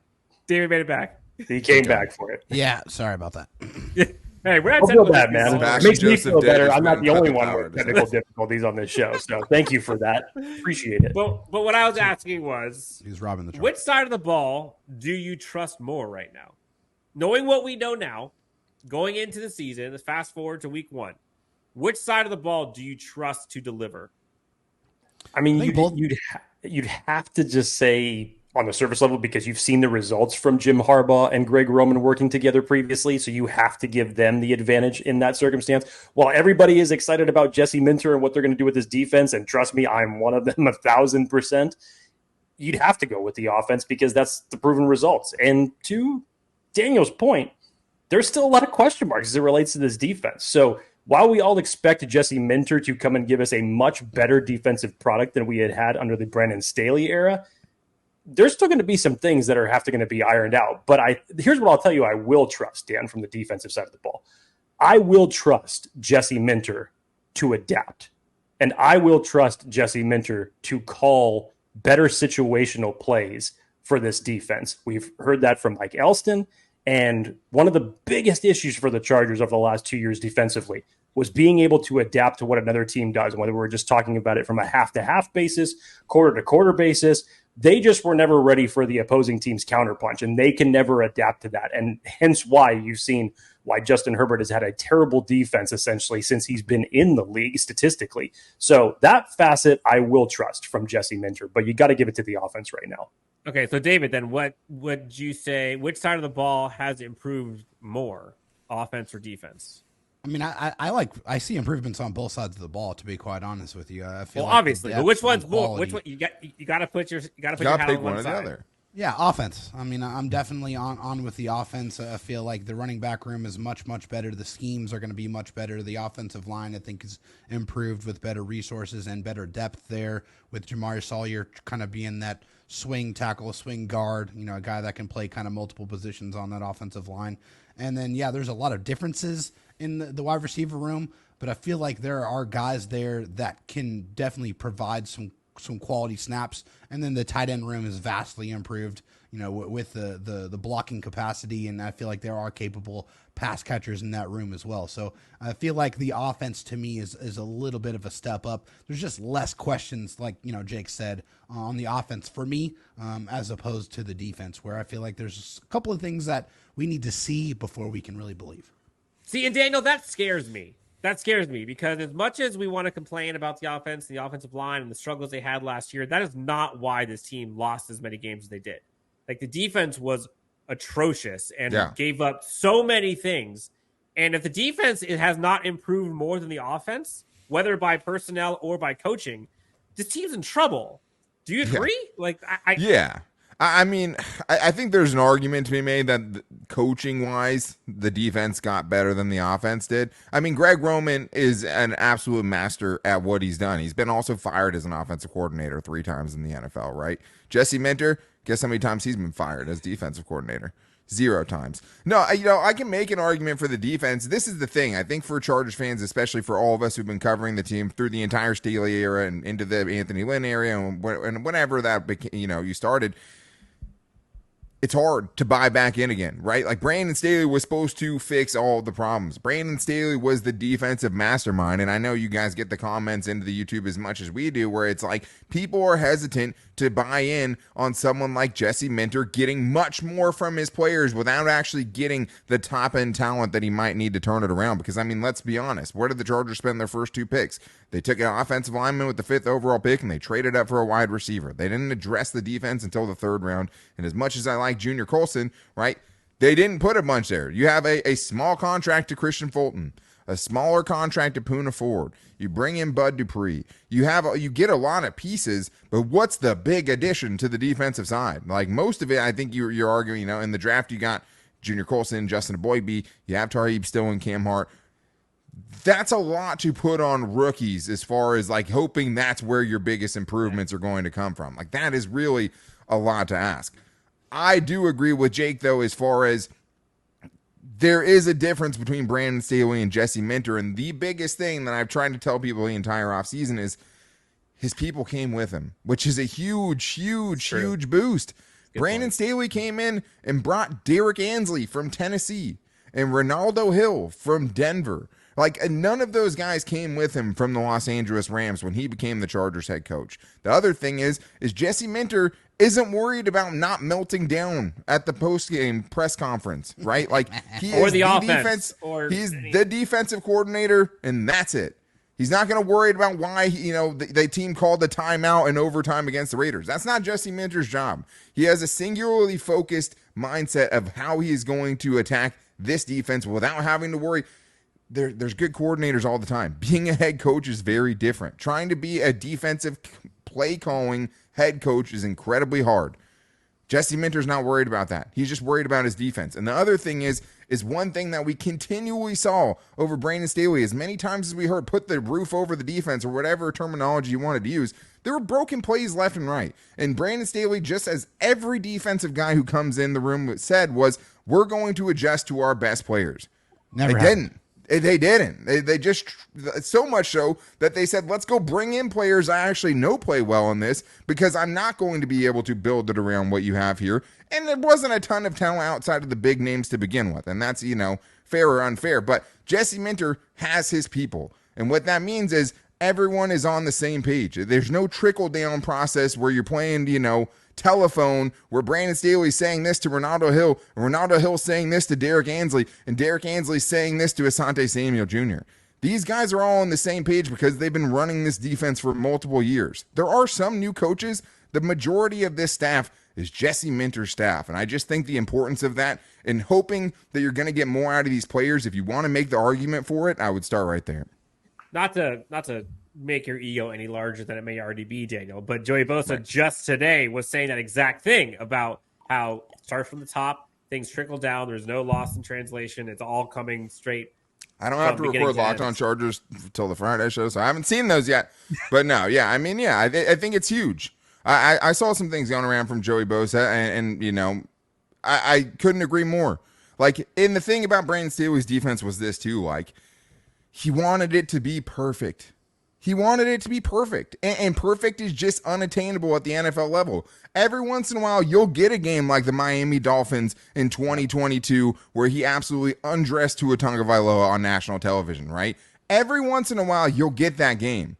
David made it back. He came back for it. Yeah, sorry about that. Hey, we're not feel bad, man. It makes me feel better. I'm not the only one with technical difficulties on this show, so thank you for that. Appreciate it. But what I was asking was, he's robbing the truck. Which side of the ball do you trust more right now? Knowing what we know now, going into the season, let's fast forward to week 1. Which side of the ball do you trust to deliver? I mean, you'd have to just say on the surface level because you've seen the results from Jim Harbaugh and Greg Roman working together previously. So you have to give them the advantage in that circumstance. While everybody is excited about Jesse Minter and what they're going to do with his defense, and trust me, I'm one of them 1,000%, you'd have to go with the offense because that's the proven results. And to Daniel's point, there's still a lot of question marks as it relates to this defense. So while we all expect Jesse Minter to come and give us a much better defensive product than we had under the Brandon Staley era, there's still going to be some things that are going to be ironed out. But here's what I'll tell you I will trust, Dan, from the defensive side of the ball. I will trust Jesse Minter to adapt. And I will trust Jesse Minter to call better situational plays for this defense. We've heard that from Mike Elston. And one of the biggest issues for the Chargers over the last 2 years defensively was being able to adapt to what another team does, whether we're just talking about it from a half-to-half basis, quarter-to-quarter basis. They just were never ready for the opposing team's counterpunch, and they can never adapt to that. And hence why you've seen why Justin Herbert has had a terrible defense, essentially, since he's been in the league statistically. So that facet I will trust from Jesse Minter, but you got to give it to the offense right now. Okay, so David, then what would you say, which side of the ball has improved more, offense or defense? I mean, I see improvements on both sides of the ball. To be quite honest with you, I feel obviously, but which one's more? Which one you got to put your hat on one side. Other. Yeah, offense. I mean, I'm definitely on with the offense. I feel like the running back room is much better. The schemes are going to be much better. The offensive line, I think, is improved with better resources and better depth there. With Jamari Sawyer kind of being that swing tackle, swing guard, a guy that can play kind of multiple positions on that offensive line. And then, yeah, there's a lot of differences in the wide receiver room, but I feel like there are guys there that can definitely provide some quality snaps. And then the tight end room is vastly improved, with the blocking capacity. And I feel like there are capable pass catchers in that room as well. So I feel like the offense to me is a little bit of a step up. There's just less questions, like, Jake said, on the offense for me, as opposed to the defense, where I feel like there's a couple of things that we need to see before we can really believe. See, and Daniel, that scares me. That scares me because as much as we want to complain about the offense, the offensive line, and the struggles they had last year, that is not why this team lost as many games as they did. Like, the defense was atrocious and gave up so many things. And if the defense has not improved more than the offense, whether by personnel or by coaching, this team's in trouble. Do you agree? Yeah. I mean, I think there's an argument to be made that coaching-wise, the defense got better than the offense did. I mean, Greg Roman is an absolute master at what he's done. He's been also fired as an offensive coordinator 3 times in the NFL, right? Jesse Minter, guess how many times he's been fired as defensive coordinator? 0 times. No, I can make an argument for the defense. This is the thing. I think for Chargers fans, especially for all of us who've been covering the team through the entire Staley era and into the Anthony Lynn area and whenever that became, you started, it's hard to buy back in again, right? Like, Brandon Staley was supposed to fix all the problems. Brandon Staley was the defensive mastermind, and I know you guys get the comments into the YouTube as much as we do, where it's like people are hesitant to buy in on someone like Jesse Minter getting much more from his players without actually getting the top-end talent that he might need to turn it around. Because, I mean, let's be honest. Where did the Chargers spend their first 2 picks? They took an offensive lineman with the 5th overall pick, and they traded up for a wide receiver. They didn't address the defense until the 3rd round, and as much as I like Junior Colson, right, they didn't put a bunch there. You have a small contract to Christian Fulton, a smaller contract to Poona Ford. You bring in Bud Dupree. You get a lot of pieces, but what's the big addition to the defensive side? Like, most of it, I think you're arguing, in the draft you got Junior Colson, Justin Boydby, you have Tareeb Still and Cam Hart. That's a lot to put on rookies as far as, like, hoping that's where your biggest improvements are going to come from. Like, that is really a lot to ask. I do agree with Jake, though, as far as there is a difference between Brandon Staley and Jesse Minter, and the biggest thing that I've tried to tell people the entire offseason is his people came with him, which is a huge boost. Brandon Staley came in and brought Derek Ansley from Tennessee and Ronaldo Hill from Denver. Like, none of those guys came with him from the Los Angeles Rams when he became the Chargers head coach. The other thing is Jesse Minter isn't worried about not melting down at the post-game press conference, right? Like, he is the defensive coordinator, and that's it. He's not going to worry about why, the team called the timeout in overtime against the Raiders. That's not Jesse Minter's job. He has a singularly focused mindset of how he is going to attack this defense without having to worry. There's good coordinators all the time. Being a head coach is very different. Trying to be a defensive play calling head coach is incredibly hard. Jesse Minter's not worried about that. He's just worried about his defense. And the other thing is one thing that we continually saw over Brandon Staley, as many times as we heard put the roof over the defense or whatever terminology you wanted to use, there were broken plays left and right. And Brandon Staley, just as every defensive guy who comes in the room said, was, we're going to adjust to our best players. Never They happened. didn't. They didn't. They just, so much so that they said, let's go bring in players I actually know play well in this, because I'm not going to be able to build it around what you have here. And there wasn't a ton of talent outside of the big names to begin with. And that's, fair or unfair. But Jesse Minter has his people. And what that means is everyone is on the same page. There's no trickle down process where you're playing, telephone where Brandon Staley's saying this to Ronaldo Hill, and Ronaldo Hill saying this to Derek Ansley, and Derek Ansley saying this to Asante Samuel Jr. These guys are all on the same page because they've been running this defense for multiple years. There are some new coaches. The majority of this staff is Jesse Minter's staff, and I just think the importance of that and hoping that you're going to get more out of these players. If you want to make the argument for it, I would start right there. Not to make your ego any larger than it may already be, Daniel, but Joey Bosa just today was saying that exact thing about how it starts from the top, things trickle down, there's no loss in translation, it's all coming straight. I don't have to record Locked On Chargers till the Friday show, so I haven't seen those yet. But no, yeah, I think it's huge. I saw some things going around from Joey Bosa, and I couldn't agree more. And the thing about Brandon Staley's defense was this too, he wanted it to be perfect. He wanted it to be perfect, and perfect is just unattainable at the NFL level. Every once in a while, you'll get a game like the Miami Dolphins in 2022 where he absolutely undressed Tua Tagovailoa on national television, right? Every once in a while, you'll get that game.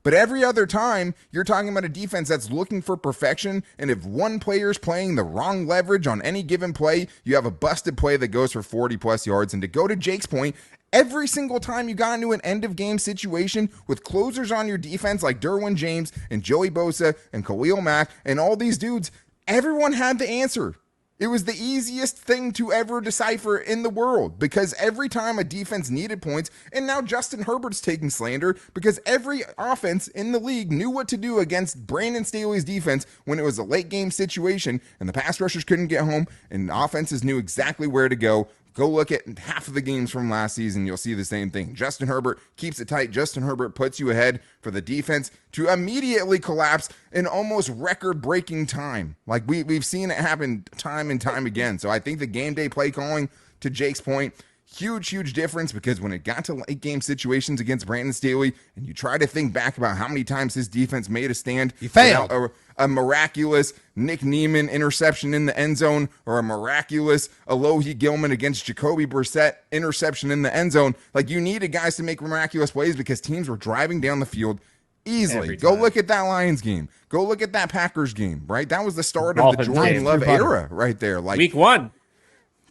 But every other time, you're talking about a defense that's looking for perfection, and if one player's playing the wrong leverage on any given play, you have a busted play that goes for 40-plus yards. And to go to Jake's point, every single time you got into an end-of-game situation with closers on your defense like Derwin James and Joey Bosa and Khalil Mack and all these dudes, everyone had the answer. It was the easiest thing to ever decipher in the world, because every time a defense needed points, and now Justin Herbert's taking slander because every offense in the league knew what to do against Brandon Staley's defense when it was a late game situation and the pass rushers couldn't get home and offenses knew exactly where to go. Go look at half of the games from last season. You'll see the same thing. Justin Herbert keeps it tight. Justin Herbert puts you ahead for the defense to immediately collapse in almost record-breaking time. We've seen it happen time and time again. So I think the game day play calling, to Jake's point, huge difference, because when it got to late game situations against Brandon Staley, and you try to think back about how many times his defense made a stand, he failed. A miraculous Nick Neiman interception in the end zone, or a miraculous Alohi Gilman against Jacoby Brissett interception in the end zone. You needed guys to make miraculous plays because teams were driving down the field easily. Go look at that Lions game. Go look at that Packers game, right? That was the start of the Jordan Love era right there. Week 1.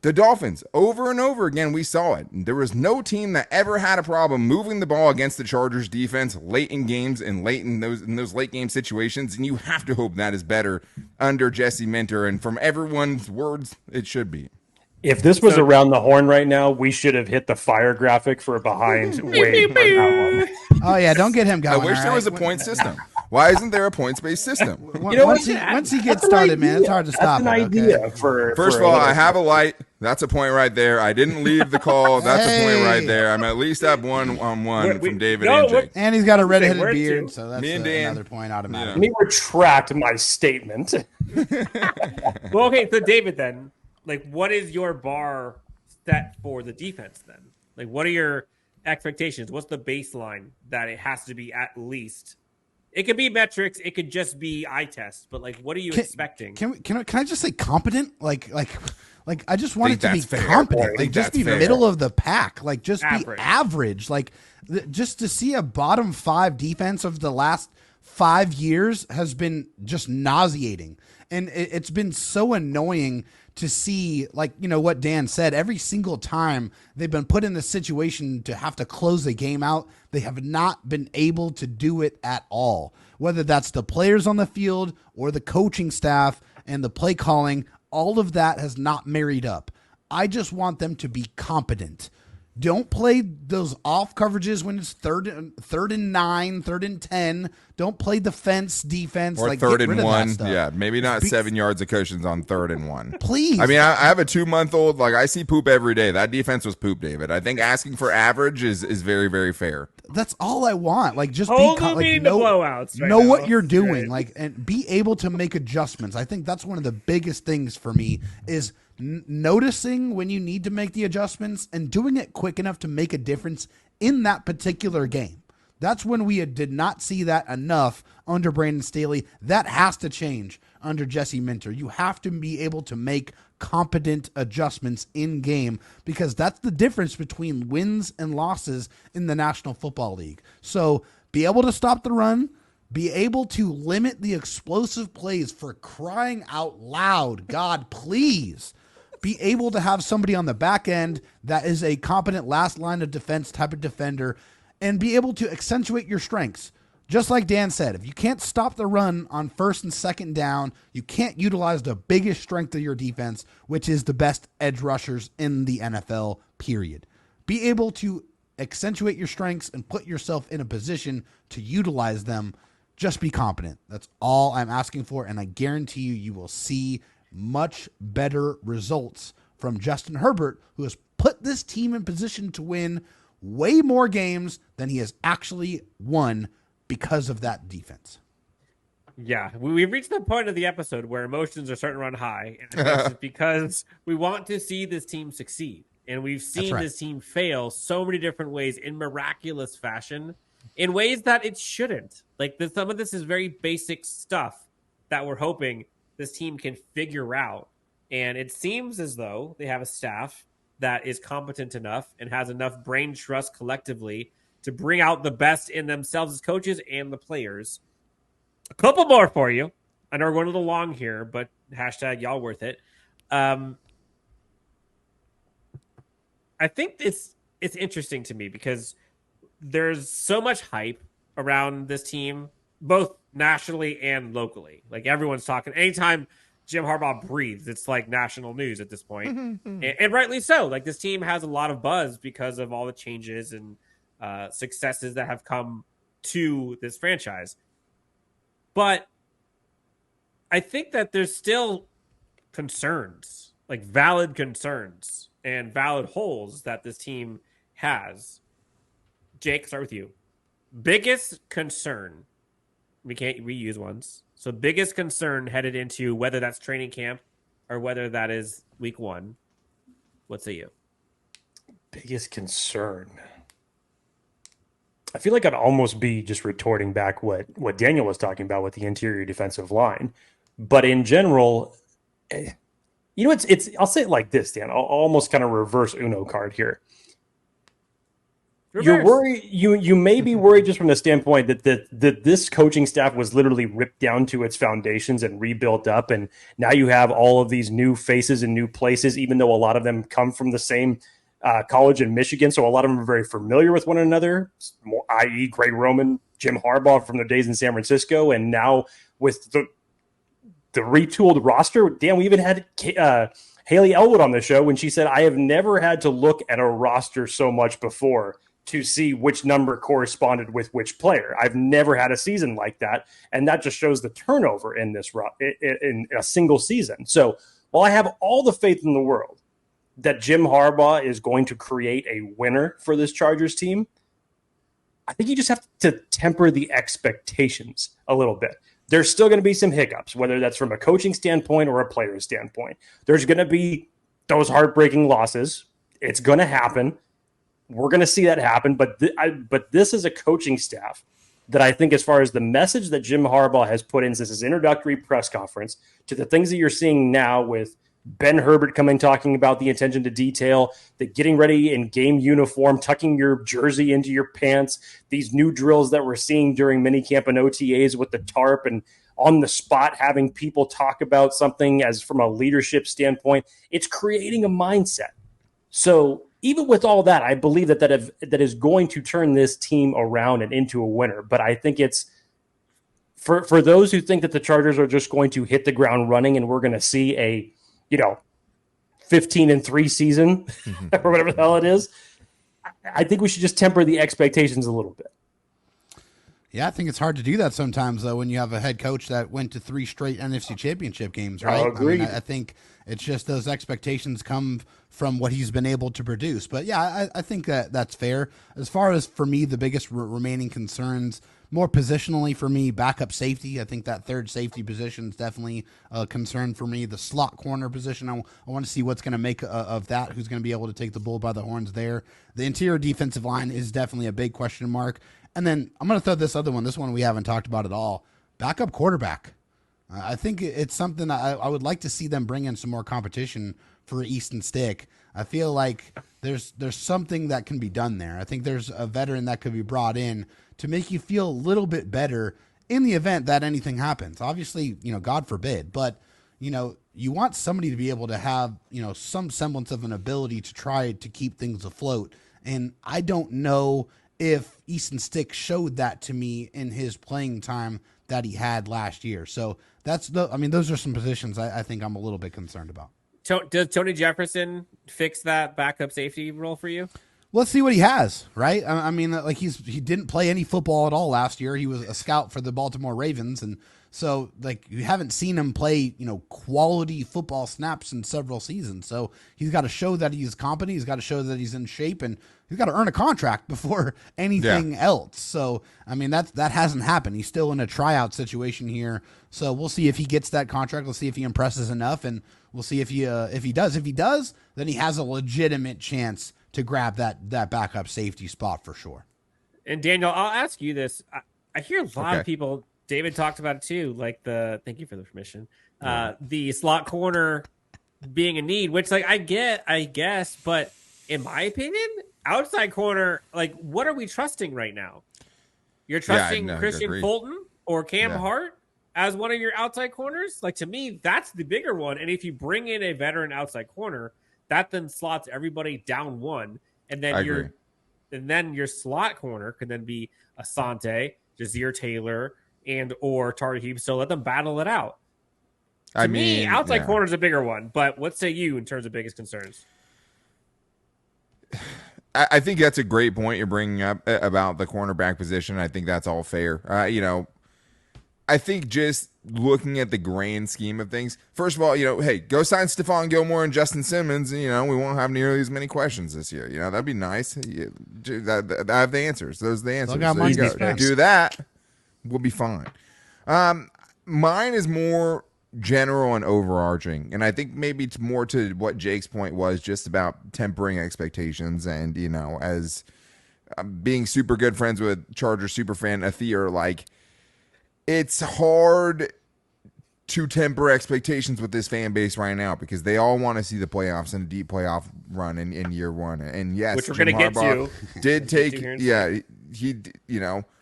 The Dolphins, over and over again, we saw it. There was no team that ever had a problem moving the ball against the Chargers defense late in games and late in those late game situations, and you have to hope that is better under Jesse Minter, and from everyone's words, it should be. If this was around the horn right now, we should have hit the fire graphic for behind Wade on that one. Oh, yeah, don't get him going. I wish there was a point system. Why isn't there a points-based system? Once he gets started, man, it's hard to stop. That's an idea. First of all, I have a light. That's a point right there. I didn't leave the call. That's a point right there. I'm at least at 1-on-1 from David and Jake. And he's got a redheaded beard, so that's another point automatically. Let me retract my statement. Well, okay, so David, then, what is your bar set for the defense then? What are your expectations? What's the baseline that it has to be at least? It could be metrics. It could just be eye test. But what are you expecting? Can I just say competent? I just want it to be fair. competent. Just be fair. middle of the pack. Just average. Be average. Just to see a bottom 5 defense of the last 5 years has been just nauseating. And it's been so annoying to see, like, what Dan said, every single time they've been put in the situation to have to close the game out, they have not been able to do it at all. Whether that's the players on the field or the coaching staff and the play calling, all of that has not married up. I just want them to be competent. Don't play those off coverages when it's third and 9, 3rd and 10. Don't play the fence defense. Or like, 3rd and 1. Stuff. Yeah, maybe not 7 yards of cushions on 3rd and 1. Please. I mean, I have a 2-month-old. Like, I see poop every day. That defense was poop, David. I think asking for average is very, very fair. That's all I want. Like, just know blowouts. Right know now. what you're doing. Right. Like, and be able to make adjustments. I think that's one of the biggest things for me is noticing when you need to make the adjustments and doing it quick enough to make a difference in that particular game. That's when we did not see that enough under Brandon Staley. That has to change under Jesse Minter. You have to be able to make competent adjustments in game, because that's the difference between wins and losses in the National Football League. So be able to stop the run, be able to limit the explosive plays, for crying out loud. God, please. Be able to have somebody on the back end that is a competent last line of defense type of defender, and be able to accentuate your strengths. Just like Dan said, if you can't stop the run on 1st and 2nd down, you can't utilize the biggest strength of your defense, which is the best edge rushers in the NFL, period. Be able to accentuate your strengths and put yourself in a position to utilize them. Just be competent. That's all I'm asking for, and I guarantee you will see much better results from Justin Herbert, who has put this team in position to win way more games than he has actually won because of that defense. Yeah, we've reached the point of the episode where emotions are starting to run high, and I guess it's because we want to see this team succeed, and we've seen this team fail so many different ways in miraculous fashion, in ways that it shouldn't. Like, some of this is very basic stuff that we're hoping this team can figure out. And it seems as though they have a staff that is competent enough and has enough brain trust collectively to bring out the best in themselves as coaches and the players. A couple more for you. I know we're going a little long here, but hashtag y'all worth it. I think it's interesting to me because there's so much hype around this team, both nationally and locally. Like, everyone's talking. Anytime Jim Harbaugh breathes, it's like national news at this point. And rightly so. Like, this team has a lot of buzz because of all the changes and successes that have come to this franchise. But I think that there's still concerns, like valid concerns and valid holes that this team has. Jake, start with you. Biggest concern. We can't reuse ones. So biggest concern headed into whether that's training camp or whether that is week 1. What say you? Biggest concern. I feel like I'd almost be just retorting back what Daniel was talking about with the interior defensive line. But in general, it's I'll say it like this, Dan. I'll almost kind of reverse Uno card here. Reverse. You're worried. You may be worried just from the standpoint that this coaching staff was literally ripped down to its foundations and rebuilt up, and now you have all of these new faces and new places, even though a lot of them come from the same college in Michigan, so a lot of them are very familiar with one another, i.e. Greg Roman, Jim Harbaugh from their days in San Francisco, and now with the retooled roster. Dan, we even had Haley Elwood on the show when she said, I have never had to look at a roster so much before to see which number corresponded with which player. I've never had a season like that, and that just shows the turnover in this in a single season. So while I have all the faith in the world that Jim Harbaugh is going to create a winner for this Chargers team, I think you just have to temper the expectations a little bit. There's still going to be some hiccups, whether that's from a coaching standpoint or a player standpoint. There's going to be those heartbreaking losses. It's going to happen. We're going to see that happen. But this is a coaching staff that I think, as far as the message that Jim Harbaugh has put in since his introductory press conference to the things that you're seeing now with Ben Herbert coming talking about the attention to detail, the getting ready in game uniform, tucking your jersey into your pants, these new drills that we're seeing during minicamp and OTAs with the tarp and on the spot having people talk about something as from a leadership standpoint. It's creating a mindset. So even with all that, I believe that is going to turn this team around and into a winner. But I think it's for those who think that the Chargers are just going to hit the ground running and we're going to see a 15-3 season or whatever the hell it is, I think we should just temper the expectations a little bit. Yeah, I think it's hard to do that sometimes, though, when you have a head coach that went to 3 straight NFC Championship games, right? Agreed. I think it's just those expectations come from what he's been able to produce. But, yeah, I think that's fair. As far as, for me, the biggest remaining concerns, more positionally for me, backup safety. I think that third safety position is definitely a concern for me. The slot corner position, I want to see what's going to make of that, who's going to be able to take the bull by the horns there. The interior defensive line is definitely a big question mark. And then I'm going to throw this one we haven't talked about at all. Backup quarterback. I think it's something I would like to see them bring in some more competition for Easton Stick. I feel like there's something that can be done there. I think there's a veteran that could be brought in to make you feel a little bit better in the event that anything happens. Obviously, God forbid, but you want somebody to be able to have, some semblance of an ability to try to keep things afloat. And I don't know if Easton Stick showed that to me in his playing time that he had last year. So those are some positions I think I'm a little bit concerned about. Does Tony Jefferson fix that backup safety role for you? Let's see what he has, right? He didn't play any football at all last year. He was a scout for the Baltimore Ravens, and so you haven't seen him play, quality football snaps in several seasons. So he's got to show that he's competent. He's got to show that he's in shape, and he's got to earn a contract before anything else. So that hasn't happened. He's still in a tryout situation here. So we'll see if he gets that contract. We'll see if he impresses enough, and we'll see if he does. If he does, then he has a legitimate chance to grab that backup safety spot for sure. And Daniel, I'll ask you this. I hear a lot of people, David talked about it too, thank you for the permission, the slot corner being a need, which I guess, but in my opinion, outside corner, what are we trusting right now? You're trusting Christian Fulton or Cam Hart as one of your outside corners? To me, that's the bigger one. And if you bring in a veteran outside corner, that then slots everybody down one, and then your slot corner could then be Asante, Jazir Taylor, and or Tariq. So let them battle it out. To me, outside corner is a bigger one. But what say you in terms of biggest concerns? I think that's a great point you're bringing up about the cornerback position. I think that's all fair. I think just looking at the grand scheme of things, first of all, hey, go sign Stephon Gilmore and Justin Simmons, and, we won't have nearly as many questions this year. That'd be nice. I have the answers. Those are the answers. There you go. Do that. We'll be fine. Mine is more general and overarching, and I think maybe it's more to what Jake's point was, just about tempering expectations. And, as being super good friends with Charger superfan Athir, it's hard to temper expectations with this fan base right now because they all want to see the playoffs and a deep playoff run in year one. And yes, which we're going to get to. Did take,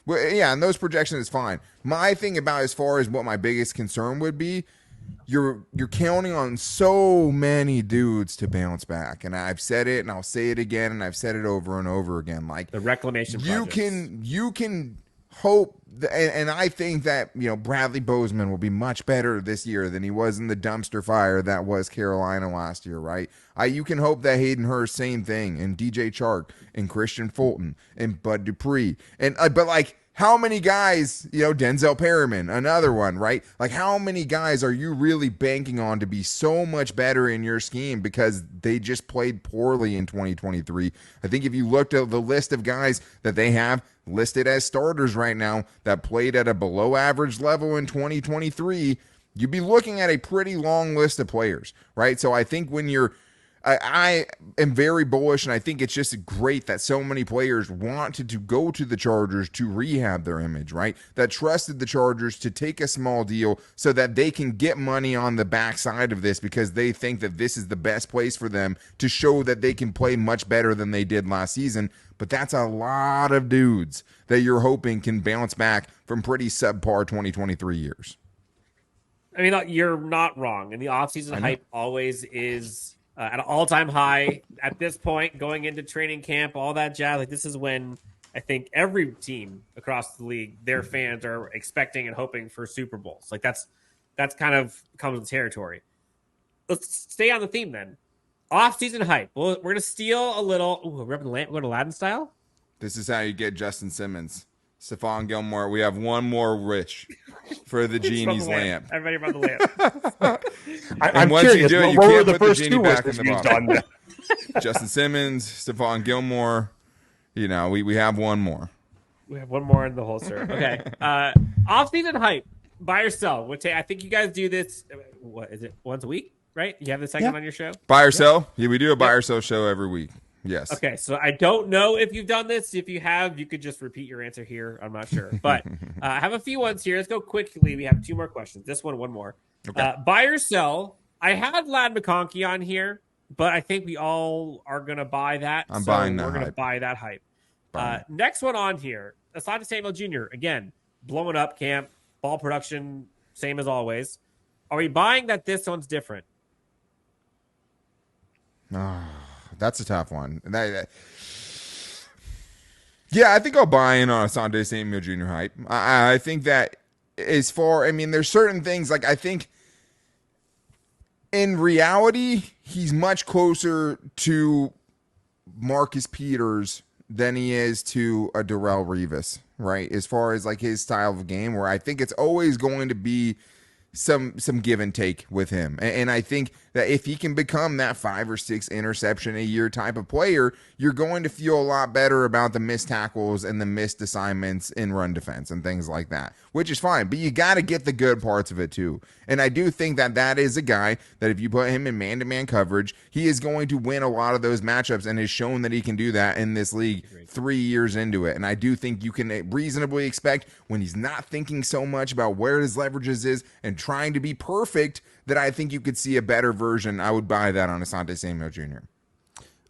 and those projections is fine. My thing about as far as what my biggest concern would be, you're counting on so many dudes to bounce back, and I've said it, and I'll say it again, and I've said it over and over again. The reclamation projects. You can hope, and I think that Bradley Bozeman will be much better this year than he was in the dumpster fire that was Carolina last year, right? You can hope that Hayden Hurst, same thing, and DJ Chark, and Christian Fulton, and Bud Dupree, and but how many guys, Denzel Perriman, another one, right? How many guys are you really banking on to be so much better in your scheme because they just played poorly in 2023? I think if you looked at the list of guys that they have listed as starters right now that played at a below average level in 2023, you'd be looking at a pretty long list of players, right? So I think when you're I am very bullish, and I think it's just great that so many players wanted to go to the Chargers to rehab their image, right? That trusted the Chargers to take a small deal so that they can get money on the backside of this because they think that this is the best place for them to show that they can play much better than they did last season. But that's a lot of dudes that you're hoping can bounce back from pretty subpar 2023 years. I mean, you're not wrong. And the offseason hype always is at an all-time high at this point, going into training camp, all that jazz. Like, this is when I think every team across the league, their fans are expecting and hoping for Super Bowls. Like, that's kind of comes with the territory. Let's stay on the theme then. Off-season hype. Well, we're going to steal a little. Ooh, we're going to Aladdin style? This is how you get Justin Simmons. Stephon Gilmore, we have one more wish for the genie's lamp. Everybody about the lamp. I'm once curious, you do it, you what were can't the put the first genie two back in wishes the used bottle. on that? Justin Simmons, Stephon Gilmore. You know, we have one more. We have one more in the holster. Okay. Off-season hype. Buy or sell. I think you guys do this, what is it, once a week, right? You have the segment on your show? Buy or sell? Yeah, we do a buy or sell show every week. Yes. Okay, so I don't know if you've done this. If you have, you could just repeat your answer here. I'm not sure. But I have a few ones here. Let's go quickly. We have two more questions. This one more. Okay. Buy or sell. I had Ladd McConkey on here, but I think we all are going to buy that. I'm buying that. We're going to buy that hype. Next one on here. Asante Samuel Jr. Again, blowing up camp. Ball production, same as always. Are we buying that this one's different? That's a tough one. Yeah, I think I'll buy in on Asante Samuel Jr. hype. I think that there's certain things, like I think in reality, he's much closer to Marcus Peters than he is to a Darrelle Revis, right? As far as like his style of game, where I think it's always going to be some give and take with him. And I think that if he can become that 5 or 6 interception a year type of player, you're going to feel a lot better about the missed tackles and the missed assignments in run defense and things like that, which is fine. But you got to get the good parts of it too. And I do think that that is a guy that if you put him in man-to-man coverage, he is going to win a lot of those matchups and has shown that he can do that in this league 3 years into it. And I do think you can reasonably expect when he's not thinking so much about where his leverages is and trying to be perfect, that I think you could see a better version. I would buy that on Asante Samuel Jr.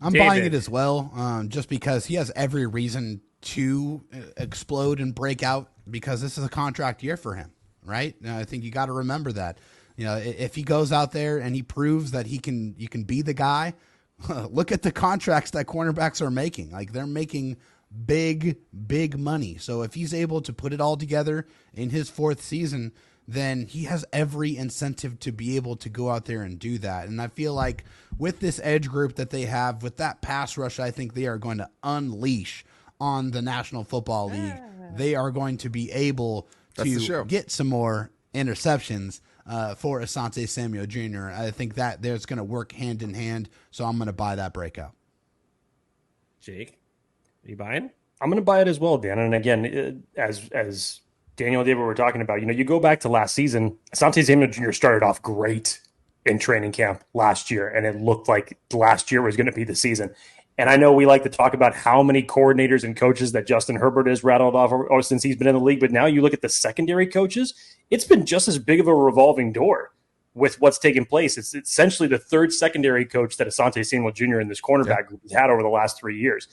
I'm buying it as well, just because he has every reason to explode and break out, because this is a contract year for him, right? I think you got to remember that. You know, if he goes out there and he proves that you can be the guy, look at the contracts that cornerbacks are making. Like, they're making big money. So if he's able to put it all together in his 4th season, then he has every incentive to be able to go out there and do that. And I feel like with this edge group that they have, with that pass rush, I think they are going to unleash on the National Football League. They are going to be able to get some more interceptions for Asante Samuel Jr. I think that there's going to work hand in hand, so I'm going to buy that breakout. Jake, are you buying? I'm going to buy it as well, Dan. And again, as Daniel and David were talking about, you go back to last season, Asante Samuel Jr. started off great in training camp last year, and it looked like last year was going to be the season. And I know we like to talk about how many coordinators and coaches that Justin Herbert has rattled off or since he's been in the league, but now you look at the secondary coaches, it's been just as big of a revolving door with what's taken place. It's essentially the 3rd secondary coach that Asante Samuel Jr. in this cornerback group has had over the last 3 years.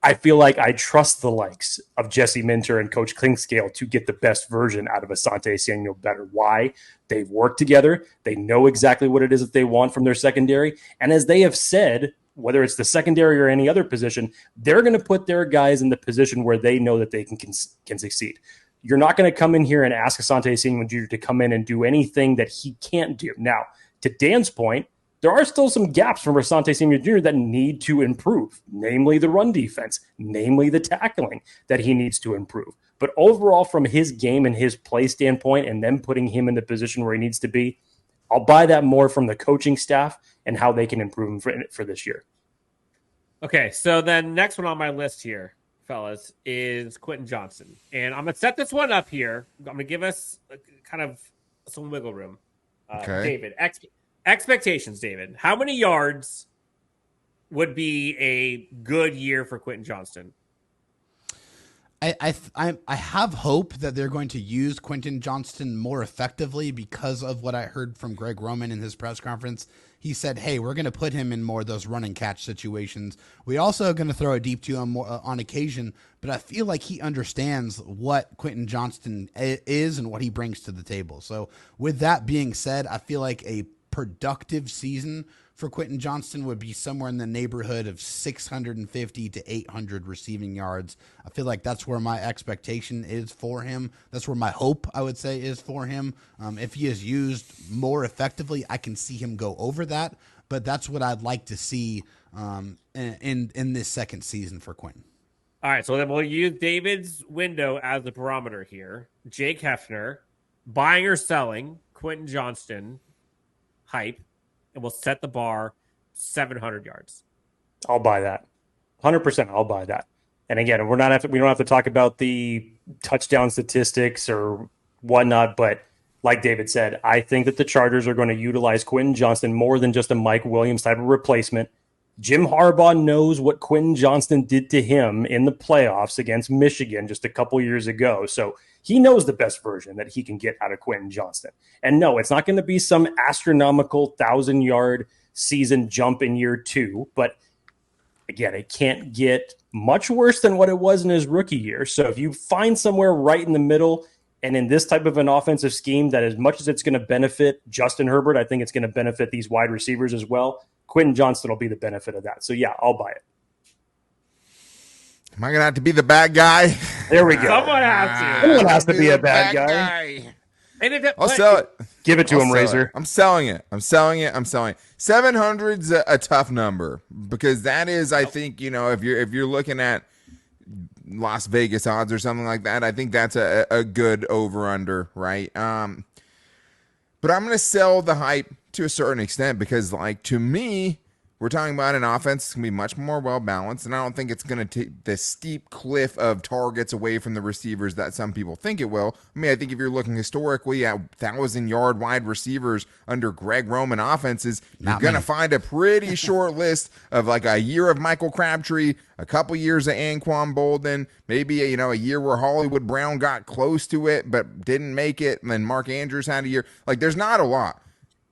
I feel like I trust the likes of Jesse Minter and Coach Clinkscale to get the best version out of Asante Samuel better. Why? They've worked together. They know exactly what it is that they want from their secondary. And as they have said, whether it's the secondary or any other position, they're going to put their guys in the position where they know that they can succeed. You're not going to come in here and ask Asante Samuel Jr. to come in and do anything that he can't do. Now, to Dan's point, there are still some gaps from Asante Samuel Jr. that need to improve, namely the run defense, namely the tackling that he needs to improve. But overall, from his game and his play standpoint, and them putting him in the position where he needs to be, I'll buy that more from the coaching staff and how they can improve him for this year. Okay, so then next one on my list here, fellas, is Quentin Johnson. And I'm going to set this one up here. I'm going to give us kind of some wiggle room. Okay. David, expectations, David. How many yards would be a good year for Quentin Johnston? I have hope that they're going to use Quentin Johnston more effectively because of what I heard from Greg Roman in his press conference. He said, hey, we're going to put him in more of those run and catch situations. We also are going to throw a deep two on occasion, but I feel like he understands what Quentin Johnston is and what he brings to the table. So with that being said, I feel like a productive season for Quentin Johnston would be somewhere in the neighborhood of 650 to 800 receiving yards. I feel like that's where my expectation is for him. That's where my hope, I would say, is for him. If he is used more effectively, I can see him go over that. But that's what I'd like to see in this second season for Quentin. All right, so then we'll use David's window as the barometer here. Jake Hefner, buying or selling Quentin Johnston hype, and we'll set the bar 700 yards. I'll buy that. 100%. I'll buy that. And again, we don't have to talk about the touchdown statistics or whatnot, but like David said, I think that the Chargers are going to utilize Quentin Johnston more than just a Mike Williams type of replacement. Jim Harbaugh knows what Quentin Johnston did to him in the playoffs against Michigan just a couple years ago. So he knows the best version that he can get out of Quentin Johnston. And no, it's not going to be some astronomical 1,000-yard season jump in year 2. But again, it can't get much worse than what it was in his rookie year. So if you find somewhere right in the middle, and in this type of an offensive scheme that as much as it's going to benefit Justin Herbert, I think it's going to benefit these wide receivers as well. Quentin Johnston will be the benefit of that. So, yeah, I'll buy it. Am I going to have to be the bad guy? There we go. Someone has to. Someone has to be a bad guy. And if I'll sell it. Give it to him, Razor. I'm selling it. 700's a tough number because that is, I think, if you're looking at Las Vegas odds or something like that, I think that's a good over-under, right? But I'm going to sell the hype to a certain extent because, to me, we're talking about an offense that's going to be much more well-balanced, and I don't think it's going to take the steep cliff of targets away from the receivers that some people think it will. I mean, I think if you're looking historically at 1,000-yard wide receivers under Greg Roman offenses, you're going to find a pretty short list of a year of Michael Crabtree, a couple years of Anquan Bolden, maybe a year where Hollywood Brown got close to it but didn't make it, and then Mark Andrews had a year. There's not a lot.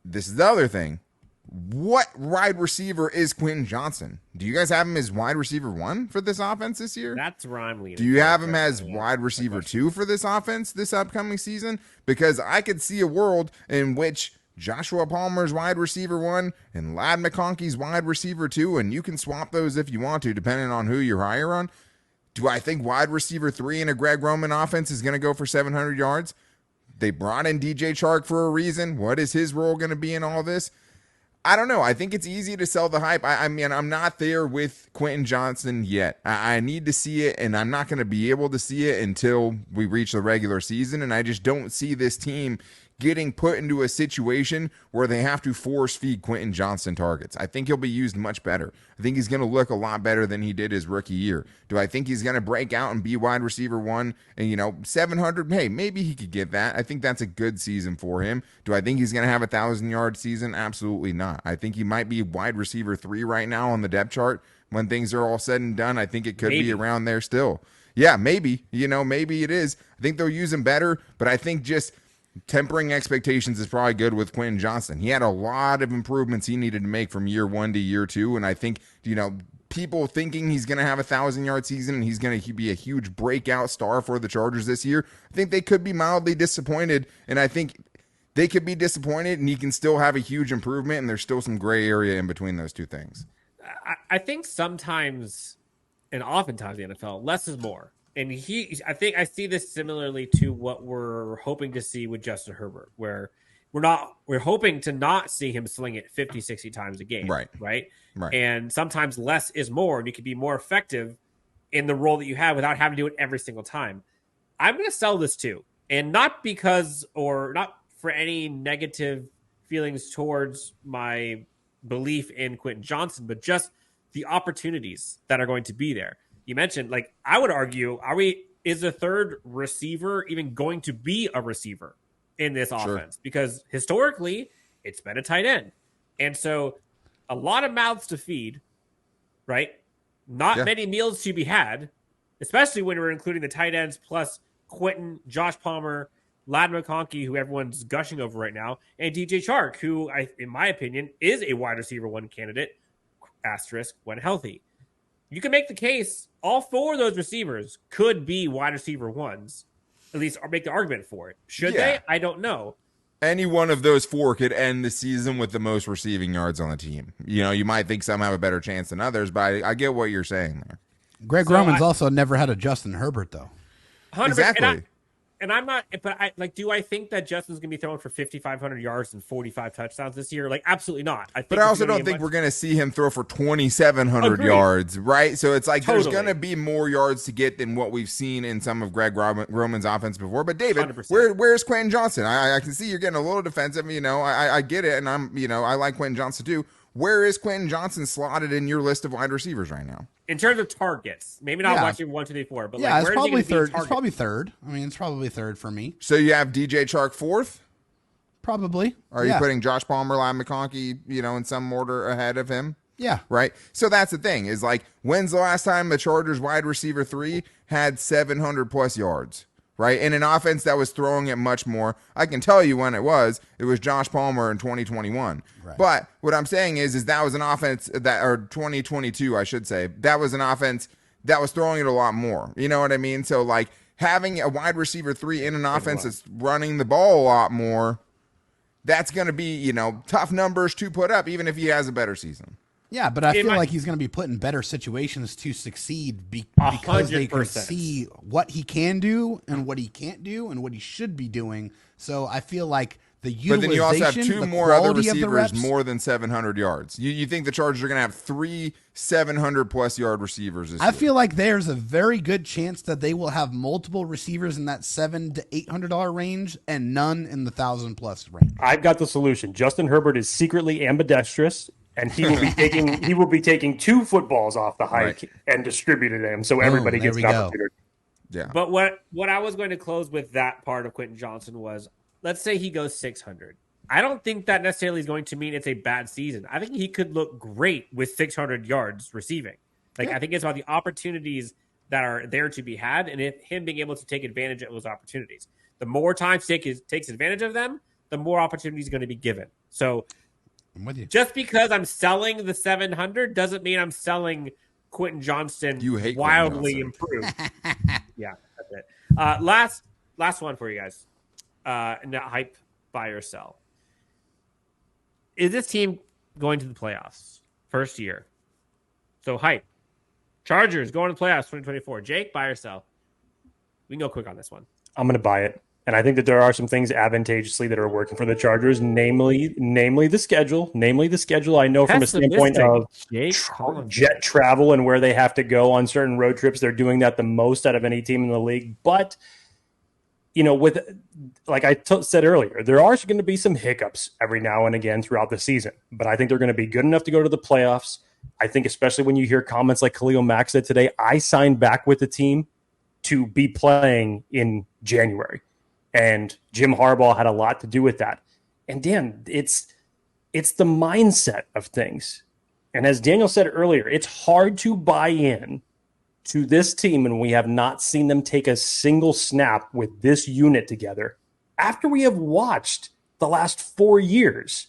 This is the other thing. What wide receiver is Quentin Johnston? Do you guys have him as wide receiver 1 for this offense this year? That's where I'm leaning. Do you have him as wide receiver 2 for this offense this upcoming season? Because I could see a world in which Joshua Palmer's wide receiver 1 and Ladd McConkey's wide receiver 2, and you can swap those if you want to, depending on who you're higher on. Do I think wide receiver 3 in a Greg Roman offense is going to go for 700 yards? They brought in DJ Chark for a reason. What is his role going to be in all this? I don't know. I think it's easy to sell the hype. I mean, I'm not there with Quentin Johnston yet. I need to see it, and I'm not going to be able to see it until we reach the regular season, and I just don't see this team getting put into a situation where they have to force feed Quentin Johnston targets. I think he'll be used much better. I think he's going to look a lot better than he did his rookie year. Do I think he's going to break out and be wide receiver 1 and 700? Hey, maybe he could get that. I think that's a good season for him. Do I think he's going to have a 1,000-yard season? Absolutely not. I think he might be wide receiver 3 right now on the depth chart. When things are all said and done, I think it could be around there still. Yeah, maybe. Maybe it is. I think they'll use him better, but I think just tempering expectations is probably good with Quentin Johnston. He had a lot of improvements he needed to make from year 1 to year 2, and I think, people thinking he's going to have a 1,000-yard season and he's going to be a huge breakout star for the Chargers this year, I think they could be mildly disappointed, and I think they could be disappointed and he can still have a huge improvement, and there's still some gray area in between those two things. I think sometimes, and oftentimes in the NFL, less is more. And I think I see this similarly to what we're hoping to see with Justin Herbert, where we're hoping to not see him sling it 50, 60 times a game. Right. And sometimes less is more, and you can be more effective in the role that you have without having to do it every single time. I'm going to sell this too. And not because, or not for any negative feelings towards my belief in Quentin Johnston, but just the opportunities that are going to be there. You mentioned, I would argue, is the third receiver even going to be a receiver in this offense? Because historically, it's been a tight end. And so a lot of mouths to feed right? Not many meals to be had, especially when we're including the tight ends plus Quentin, Josh Palmer, Ladd McConkey, who everyone's gushing over right now, and DJ Chark, who, in my opinion, is a wide receiver 1 candidate, asterisk, when healthy. You can make the case all 4 of those receivers could be wide receiver 1s, at least make the argument for it. Should they? I don't know. Any one of those 4 could end the season with the most receiving yards on the team. You know, you might think some have a better chance than others, but I get what you're saying there. Greg Roman's also never had a Justin Herbert, though. 100%. Exactly. And I'm not, but do I think that Justin's going to be throwing for 5,500 yards and 45 touchdowns this year? Like, absolutely not. But I also don't think we're going to see him throw for 2,700 yards, right? So it's like there's going to be more yards to get than what we've seen in some of Greg Roman's offense before. But David, where's Quentin Johnson? I can see you're getting a little defensive. You know, I get it, and I like Quentin Johnson too. Where is Quentin Johnson slotted in your list of wide receivers right now? In terms of targets, maybe not watching 1, 2, 3, 4, but it's probably third. It's probably third. I mean, it's probably third for me. So you have DJ Chark 4th? Probably. Are you putting Josh Palmer, Ladd McConkey, in some order ahead of him? Yeah. Right? So that's the thing, is like, when's the last time the Chargers wide receiver 3 had 700 plus yards? Right? In an offense that was throwing it much more. I can tell you when it was. It was Josh Palmer in 2021. Right. But what I'm saying is that was an offense or 2022, I should say. That was an offense that was throwing it a lot more. You know what I mean? So, like, having a wide receiver 3 in an offense that's running the ball a lot more, that's going to be, tough numbers to put up, even if he has a better season. Yeah, but I feel like he's going to be put in better situations to succeed because they can see what he can do and what he can't do and what he should be doing. So I feel like the utilization, but then you also have 2 more other receivers more than 700 yards. You think the Chargers are going to have 3 700-plus yard receivers this year? I feel like there's a very good chance that they will have multiple receivers in that $700 to $800 range and none in the 1,000-plus range. I've got the solution. Justin Herbert is secretly ambidextrous, and he will be taking 2 footballs off the hike and distributing them so everybody gets an opportunity. Yeah. But what I was going to close with that part of Quentin Johnson was, let's say he goes 600. I don't think that necessarily is going to mean it's a bad season. I think he could look great with 600 yards receiving. I think it's about the opportunities that are there to be had and him being able to take advantage of those opportunities. The more time takes advantage of them, the more opportunities are going to be given. So I'm with you. Just because I'm selling the 700 doesn't mean I'm selling Quentin Johnston wildly improved. Yeah, that's it. Last one for you guys. Hype, buy or sell. Is this team going to the playoffs? First year. So hype. Chargers going to the playoffs 2024. Jake, buy or sell? We can go quick on this one. I'm going to buy it. And I think that there are some things advantageously that are working for the Chargers, namely the schedule. I know from a standpoint of jet travel and where they have to go on certain road trips, they're doing that the most out of any team in the league. But, with like I said earlier, there are going to be some hiccups every now and again throughout the season. But I think they're going to be good enough to go to the playoffs. I think especially when you hear comments like Khalil Mack said today, I signed back with the team to be playing in January. And Jim Harbaugh had a lot to do with that. And Dan, it's the mindset of things. And as Daniel said earlier, it's hard to buy in to this team and we have not seen them take a single snap with this unit together after we have watched the last 4 years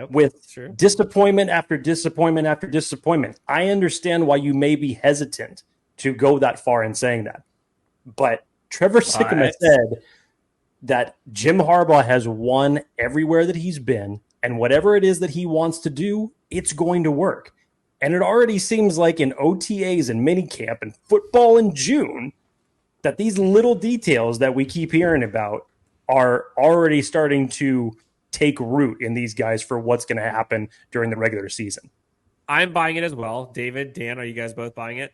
with disappointment after disappointment after disappointment. I understand why you may be hesitant to go that far in saying that. But Trevor Sikkema said that Jim Harbaugh has won everywhere that he's been, and whatever it is that he wants to do, it's going to work. And it already seems like in OTAs and minicamp and football in June that these little details that we keep hearing about are already starting to take root in these guys for what's going to happen during the regular season. I'm buying it as well. David, Dan, are you guys both buying it?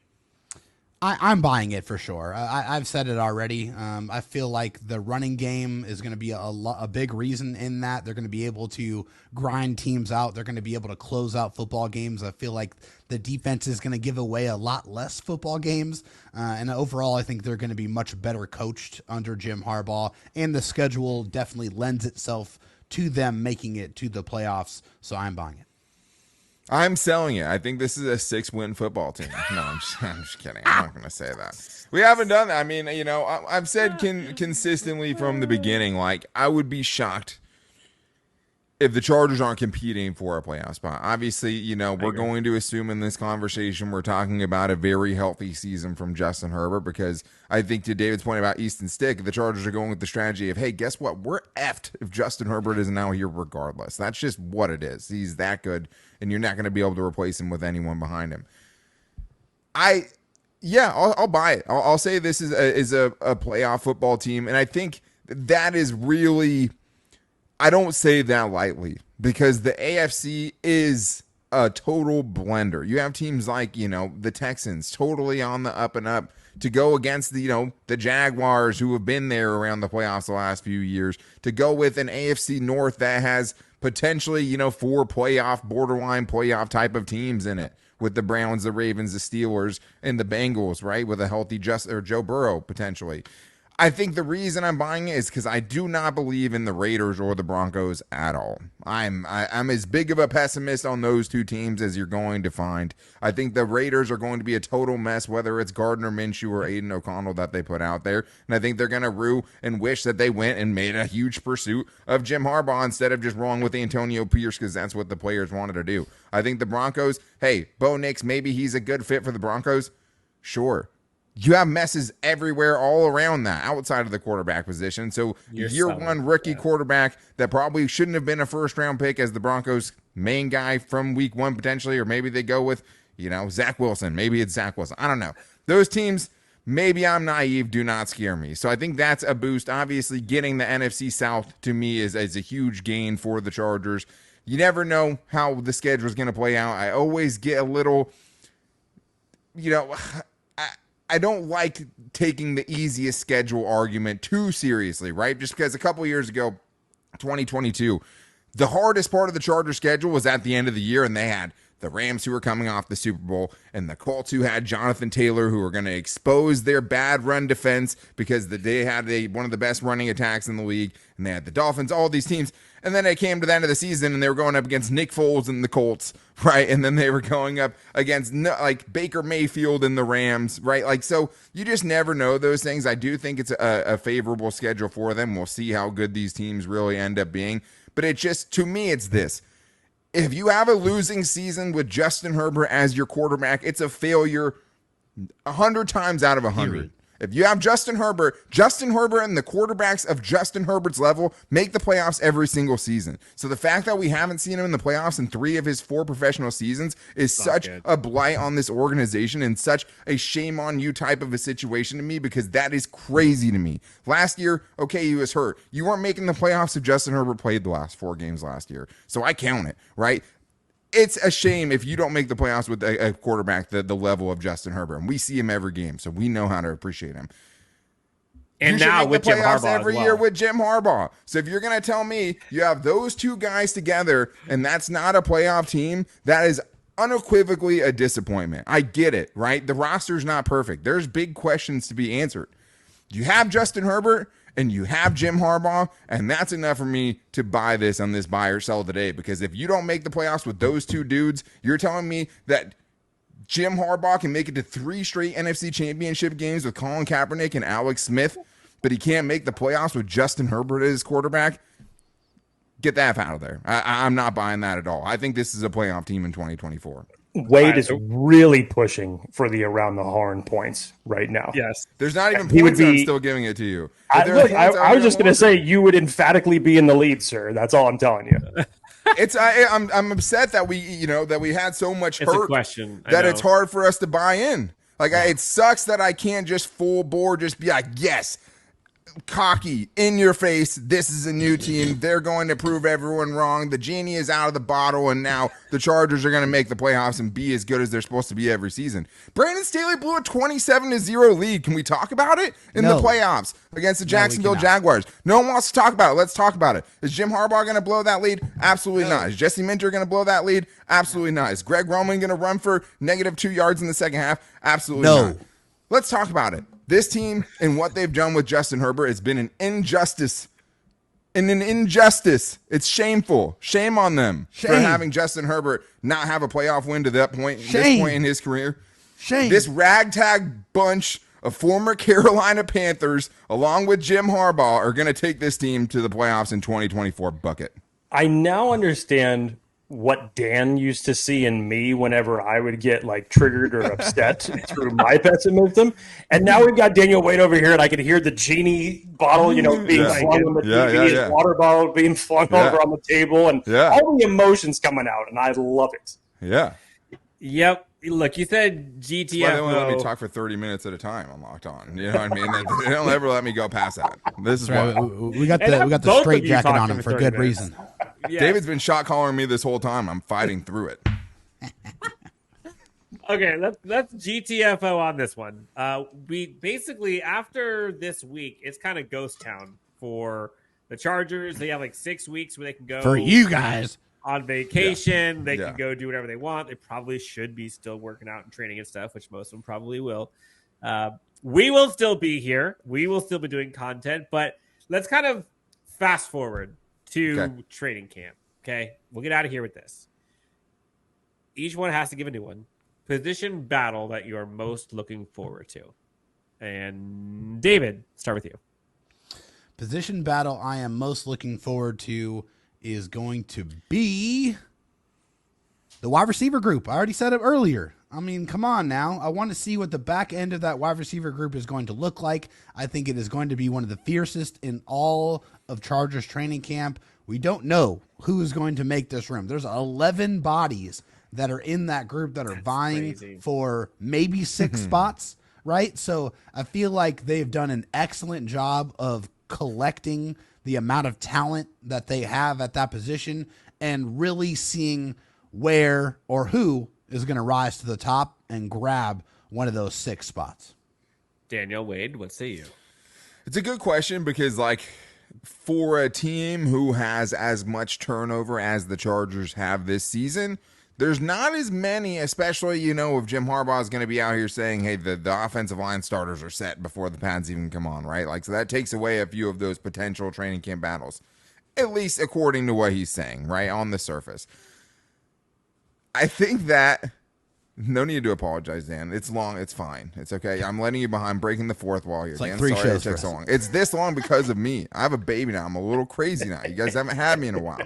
I'm buying it for sure. I've said it already. I feel like the running game is going to be a big reason in that. They're going to be able to grind teams out. They're going to be able to close out football games. I feel like the defense is going to give away a lot less football games. And overall, I think they're going to be much better coached under Jim Harbaugh. And the schedule definitely lends itself to them making it to the playoffs. So I'm buying it. I'm selling it. I think this is a 6-win football team. No, I'm just kidding. I'm not going to say that. We haven't done that. I mean, I've said consistently from the beginning, like, I would be shocked if the Chargers aren't competing for a playoff spot. Obviously, we're going to assume in this conversation we're talking about a very healthy season from Justin Herbert, because I think to David's point about Easton Stick, the Chargers are going with the strategy of, hey, guess what? We're effed if Justin Herbert is now here regardless. That's just what it is. He's that good, and you're not going to be able to replace him with anyone behind him. I'll buy it. I'll say this is a playoff football team, and I think that is really... I don't say that lightly, because the AFC is a total blender. You have teams like, the Texans, totally on the up and up, to go against the Jaguars, who have been there around the playoffs the last few years, to go with an AFC North that has potentially, 4 borderline playoff type of teams in it, with the Browns, the Ravens, the Steelers, and the Bengals, right? With a healthy Joe Burrow potentially. I think the reason I'm buying it is because I do not believe in the Raiders or the Broncos at all. I'm as big of a pessimist on those two teams as you're going to find. I think the Raiders are going to be a total mess, whether it's Gardner Minshew or Aiden O'Connell that they put out there. And I think they're going to rue and wish that they went and made a huge pursuit of Jim Harbaugh instead of just rolling with Antonio Pierce, because that's what the players wanted to do. I think the Broncos, hey, Bo Nix, maybe he's a good fit for the Broncos. Sure. You have messes everywhere all around that outside of the quarterback position. So year one rookie quarterback that probably shouldn't have been a first-round pick as the Broncos' main guy from week one potentially, or maybe they go with, Zach Wilson. Maybe it's Zach Wilson. I don't know. Those teams, maybe I'm naive, do not scare me. So I think that's a boost. Obviously, getting the NFC South to me is a huge gain for the Chargers. You never know how the schedule is going to play out. I always get a little, I don't like taking the easiest schedule argument too seriously, right? Just because a couple years ago, 2022, the hardest part of the Chargers schedule was at the end of the year, and they had the Rams, who were coming off the Super Bowl, and the Colts, who had Jonathan Taylor, who were going to expose their bad run defense because they had one of the best running attacks in the league, and they had the Dolphins, all these teams. And then it came to the end of the season, and they were going up against Nick Foles and the Colts, right? And then they were going up against Baker Mayfield and the Rams, right? So you just never know those things. I do think it's a favorable schedule for them. We'll see how good these teams really end up being. But it just, to me, it's this. If you have a losing season with Justin Herbert as your quarterback, it's a failure 100 times out of 100. If you have Justin Herbert and the quarterbacks of Justin Herbert's level make the playoffs every single season. So the fact that we haven't seen him in the playoffs in 3 of his 4 professional seasons is such a blight on this organization and such a shame on you type of a situation to me, because that is crazy to me. Last year, okay, he was hurt. You weren't making the playoffs if Justin Herbert played the last 4 games last year. So I count it, right? It's a shame if you don't make the playoffs with a quarterback the level of Justin Herbert. And we see him every game, so we know how to appreciate him. And now with Jim Harbaugh every year with Jim Harbaugh. So if you're going to tell me you have those two guys together and that's not a playoff team, that is unequivocally a disappointment. I get it, right? The roster's not perfect. There's big questions to be answered. You have Justin Herbert and you have Jim Harbaugh, and that's enough for me to buy this on this buy or sell today, because if you don't make the playoffs with those two dudes, you're telling me that Jim Harbaugh can make it to 3 straight NFC championship games with Colin Kaepernick and Alex Smith, but he can't make the playoffs with Justin Herbert as quarterback? Get that out of there. I'm not buying that at all. I think this is a playoff team in 2024. Wade is really pushing for the around the horn points right now. Yes. There's not even points, I'm still giving it to you. I was just going to say you would emphatically be in the lead, sir. That's all I'm telling you. I'm upset that we had so much hurt that it's hard for us to buy in. It sucks that I can't just full bore just be like, yes, cocky, in your face, this is a new team. They're going to prove everyone wrong. The genie is out of the bottle, and now the Chargers are going to make the playoffs and be as good as they're supposed to be every season. Brandon Staley blew a 27-0 lead. Can we talk about it in the playoffs against the Jacksonville Jaguars? No one wants to talk about it. Let's talk about it. Is Jim Harbaugh going to blow that lead? Absolutely not. Is Jesse Minter going to blow that lead? Absolutely not. Is Greg Roman going to run for -2 yards in the second half? Absolutely not. Let's talk about it. This team and what they've done with Justin Herbert has been an injustice in an injustice. It's shameful. Shame on them for having Justin Herbert not have a playoff win to this point in his career. Shame. This ragtag bunch of former Carolina Panthers, along with Jim Harbaugh, are going to take this team to the playoffs in 2024. Bucket. I now understand what Dan used to see in me whenever I would get like triggered or upset through my pessimism. And now we've got Daniel Wade over here, and I can hear the genie bottle, being flung on the TV, his water bottle being flung over on the table, and all the emotions coming out, and I love it. Yeah. Yep. Look, you said GTFO. That's why they only let me talk for 30 minutes at a time on Locked On. You know what I mean? They don't ever let me go past that. This is why we got the straight jacket on him for good reason. Yes. David's been shot calling me this whole time. I'm fighting through it. Okay, let's GTFO on this one. We basically, after this week, it's kind of ghost town for the Chargers. They have like 6 weeks where they can go for you guys on vacation. They can go do whatever they want. They probably should be still working out and training and stuff, which most of them probably will. We will still be here. We will still be doing content, but let's kind of fast forward to training camp. Okay, we'll get out of here with this. Each one has to give a new one. Position battle that you are most looking forward to. And David, start with you. Position battle I am most looking forward to is going to be the wide receiver group. I already said it earlier. I mean, come on now. I want to see what the back end of that wide receiver group is going to look like. I think it is going to be one of the fiercest in all of Chargers training camp. We don't know who is going to make this room. There's 11 bodies that are in that group that are vying for maybe 6 spots, right? So I feel like they've done an excellent job of collecting the amount of talent that they have at that position and really seeing where or who is going to rise to the top and grab one of those 6 spots. Daniel Wade, what say you? It's a good question because, like, for a team who has as much turnover as the Chargers have this season, there's not as many, especially, if Jim Harbaugh is going to be out here saying, hey, the offensive line starters are set before the pads even come on, right? Like, so that takes away a few of those potential training camp battles, at least according to what he's saying, right, on the surface. I think that no need to apologize, Dan. It's long. It's fine. It's okay. I'm letting you behind, breaking the fourth wall here. It's like Dan, 3 sorry shows it took so long. It's this long because of me. I have a baby now. I'm a little crazy now. You guys haven't had me in a while.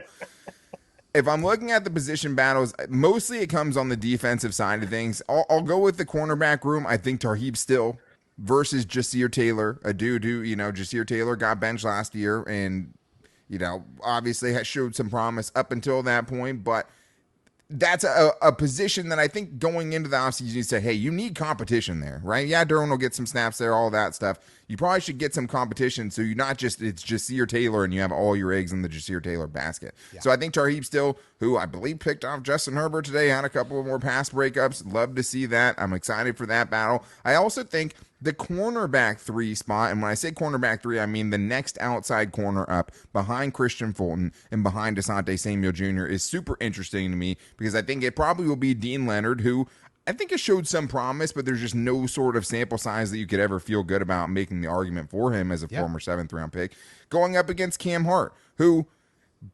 If I'm looking at the position battles, mostly it comes on the defensive side of things. I'll go with the cornerback room. I think Tarheeb Still versus Jasir Taylor, a dude who, Jasir Taylor got benched last year and, obviously has showed some promise up until that point, but that's a position that I think going into the offseason, you say, hey, you need competition there, right? Yeah, Derwin will get some snaps there, all that stuff. You probably should get some competition so you're not just, it's Jasir Taylor and you have all your eggs in the Jasir Taylor basket. Yeah. So I think Tarheeb Still, who I believe picked off Justin Herbert today, had a couple of more pass breakups. Love to see that. I'm excited for that battle. I also think the cornerback 3 spot, and when I say cornerback 3, I mean the next outside corner up behind Christian Fulton and behind Asante Samuel Jr. is super interesting to me because I think it probably will be Dean Leonard, who I think has showed some promise, but there's just no sort of sample size that you could ever feel good about making the argument for him as a former 7th-round pick, going up against Cam Hart, who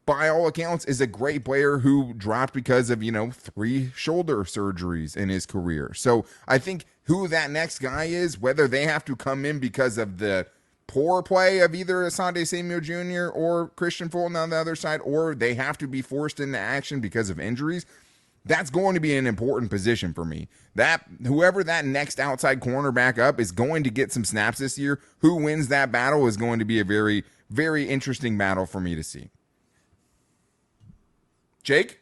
by all accounts is a great player who dropped because of, 3 shoulder surgeries in his career. So I think who that next guy is, whether they have to come in because of the poor play of either Asante Samuel Jr. or Christian Fulton on the other side, or they have to be forced into action because of injuries, that's going to be an important position for me. That whoever that next outside cornerback up is going to get some snaps this year. Who wins that battle is going to be a very, very interesting battle for me to see. Jake?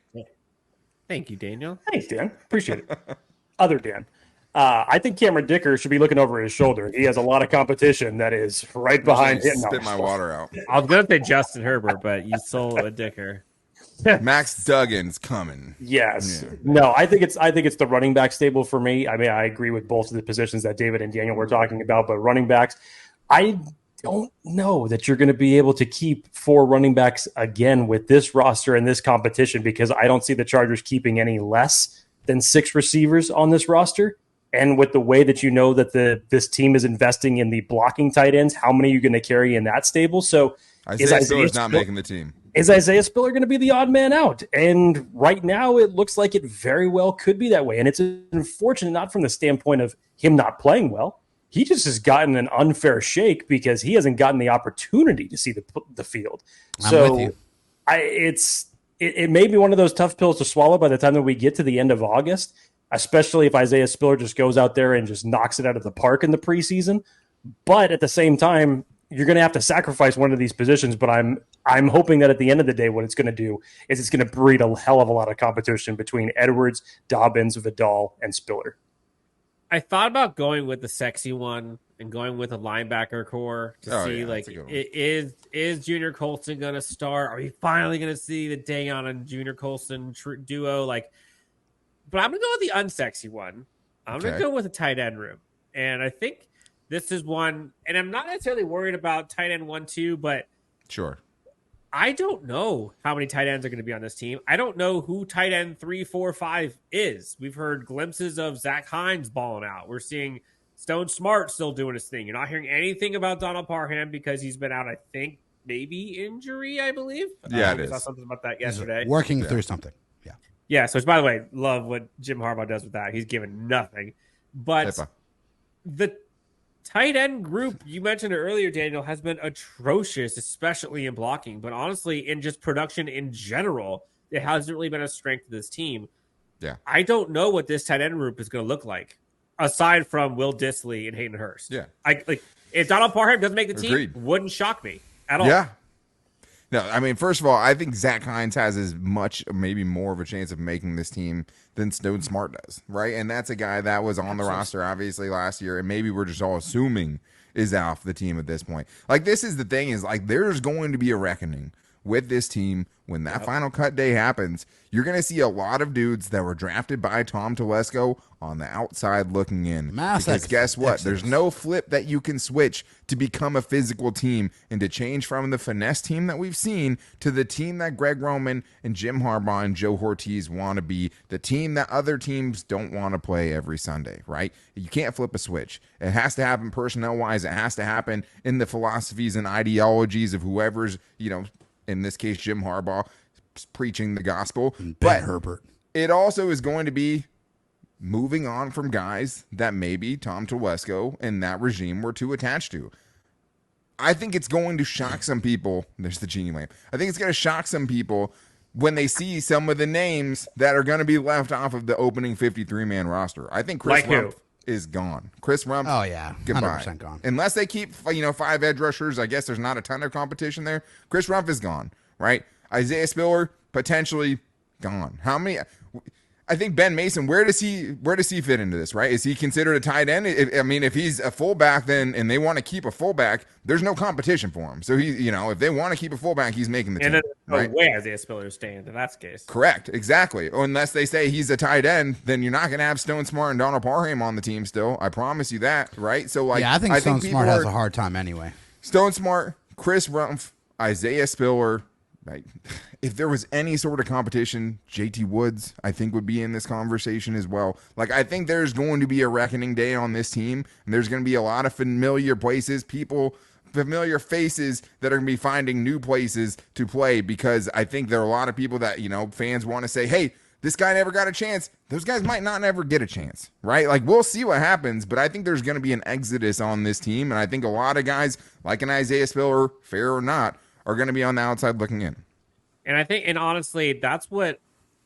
Thank you, Daniel. Thanks, Dan. Appreciate it. Other Dan. I think Cameron Dicker should be looking over his shoulder. He has a lot of competition that is right behind him. Spit my water out. I was going to say Justin Herbert, but you sold a Dicker. Max Duggan's coming. Yes. Yeah. No, I think it's the running back stable for me. I mean, I agree with both of the positions that David and Daniel were talking about, but running backs, I don't know that you're going to be able to keep 4 running backs again with this roster and this competition because I don't see the Chargers keeping any less than 6 receivers on this roster. And with the way that that this team is investing in the blocking tight ends, how many are you going to carry in that stable? So Isaiah Spiller's not making the team. Is Isaiah Spiller going to be the odd man out? And right now it looks like it very well could be that way. And it's unfortunate, not from the standpoint of him not playing well. He just has gotten an unfair shake because he hasn't gotten the opportunity to see the field. So it may be one of those tough pills to swallow by the time that we get to the end of August, especially if Isaiah Spiller just goes out there and just knocks it out of the park in the preseason. But at the same time, you're going to have to sacrifice one of these positions. But I'm hoping that at the end of the day, what it's going to do is it's going to breed a hell of a lot of competition between Edwards, Dobbins, Vidal, and Spiller. I thought about going with the sexy one and going with a linebacker core to see is Junior Colson going to start? Are we finally going to see the Dayon and Junior Colson duo? But I'm going to go with the unsexy one. I'm going to go with a tight end room. And I think this is one, and I'm not necessarily worried about tight end 1-2, but sure. I don't know how many tight ends are going to be on this team. I don't know who tight end 3, 4, 5 is. We've heard glimpses of Zach Hines balling out. We're seeing Stone Smart still doing his thing. You're not hearing anything about Donald Parham because he's been out, I think, maybe injury, I believe. Yeah, it is. I saw something about that yesterday. Working through something. Yeah. Yeah, so by the way, love what Jim Harbaugh does with that. He's given nothing. But the tight end group, you mentioned it earlier, Daniel, has been atrocious, especially in blocking. But honestly, in just production in general, it hasn't really been a strength of this team. Yeah. I don't know what this tight end group is going to look like, aside from Will Dissly and Hayden Hurst. Yeah. If Donald Parham doesn't make the team, Agreed. Wouldn't shock me at all. Yeah. No, I mean, first of all, I think Zach Hines has as much, maybe more of a chance of making this team than Stone Smart does, right? And that's a guy that was on the roster, obviously, last year, and maybe we're just all assuming is off the team at this point. This is the thing is, there's going to be a reckoning with this team when that final cut day happens. You're going to see a lot of dudes that were drafted by Tom Telesco on the outside looking in. Because guess what? There's no flip that you can switch to become a physical team and to change from the finesse team that we've seen to the team that Greg Roman and Jim Harbaugh and Joe Hortiz want to be, the team that other teams don't want to play every Sunday, right? You can't flip a switch. It has to happen personnel-wise. It has to happen in the philosophies and ideologies of whoever's, in this case, Jim Harbaugh, preaching the gospel. But Herbert. It also is going to be moving on from guys that maybe Tom Telesco and that regime were too attached to. I think it's going to shock some people. There's the genie lamp. I think it's going to shock some people when they see some of the names that are going to be left off of the opening 53-man roster. I think Chris Rumpf is gone. Chris Rumpf. Oh, yeah. 100% goodbye. Gone. Unless they keep, 5 edge rushers, I guess there's not a ton of competition there. Chris Rumpf is gone, right? Isaiah Spiller, potentially gone. How many? I think Ben Mason, where does he fit into this, right? Is he considered a tight end? If he's a fullback, and they want to keep a fullback, there's no competition for him. So if they want to keep a fullback, he's making the team. And right? way Isaiah Spiller staying in that case. Correct, exactly. Unless they say he's a tight end, then you're not going to have Stone Smart and Donald Parham on the team still. I promise you that, right? So I think Stone Smart has a hard time anyway. Stone Smart, Chris Rumpf, Isaiah Spiller. Right. If there was any sort of competition, JT Woods, I think, would be in this conversation as well. I think there's going to be a reckoning day on this team, and there's going to be a lot of familiar places, familiar faces that are going to be finding new places to play, because I think there are a lot of people that, fans want to say, hey, this guy never got a chance. Those guys might not never get a chance, right? We'll see what happens, but I think there's going to be an exodus on this team, and I think a lot of guys, like an Isaiah Spiller, fair or not, are going to be on the outside looking in. And honestly, that's what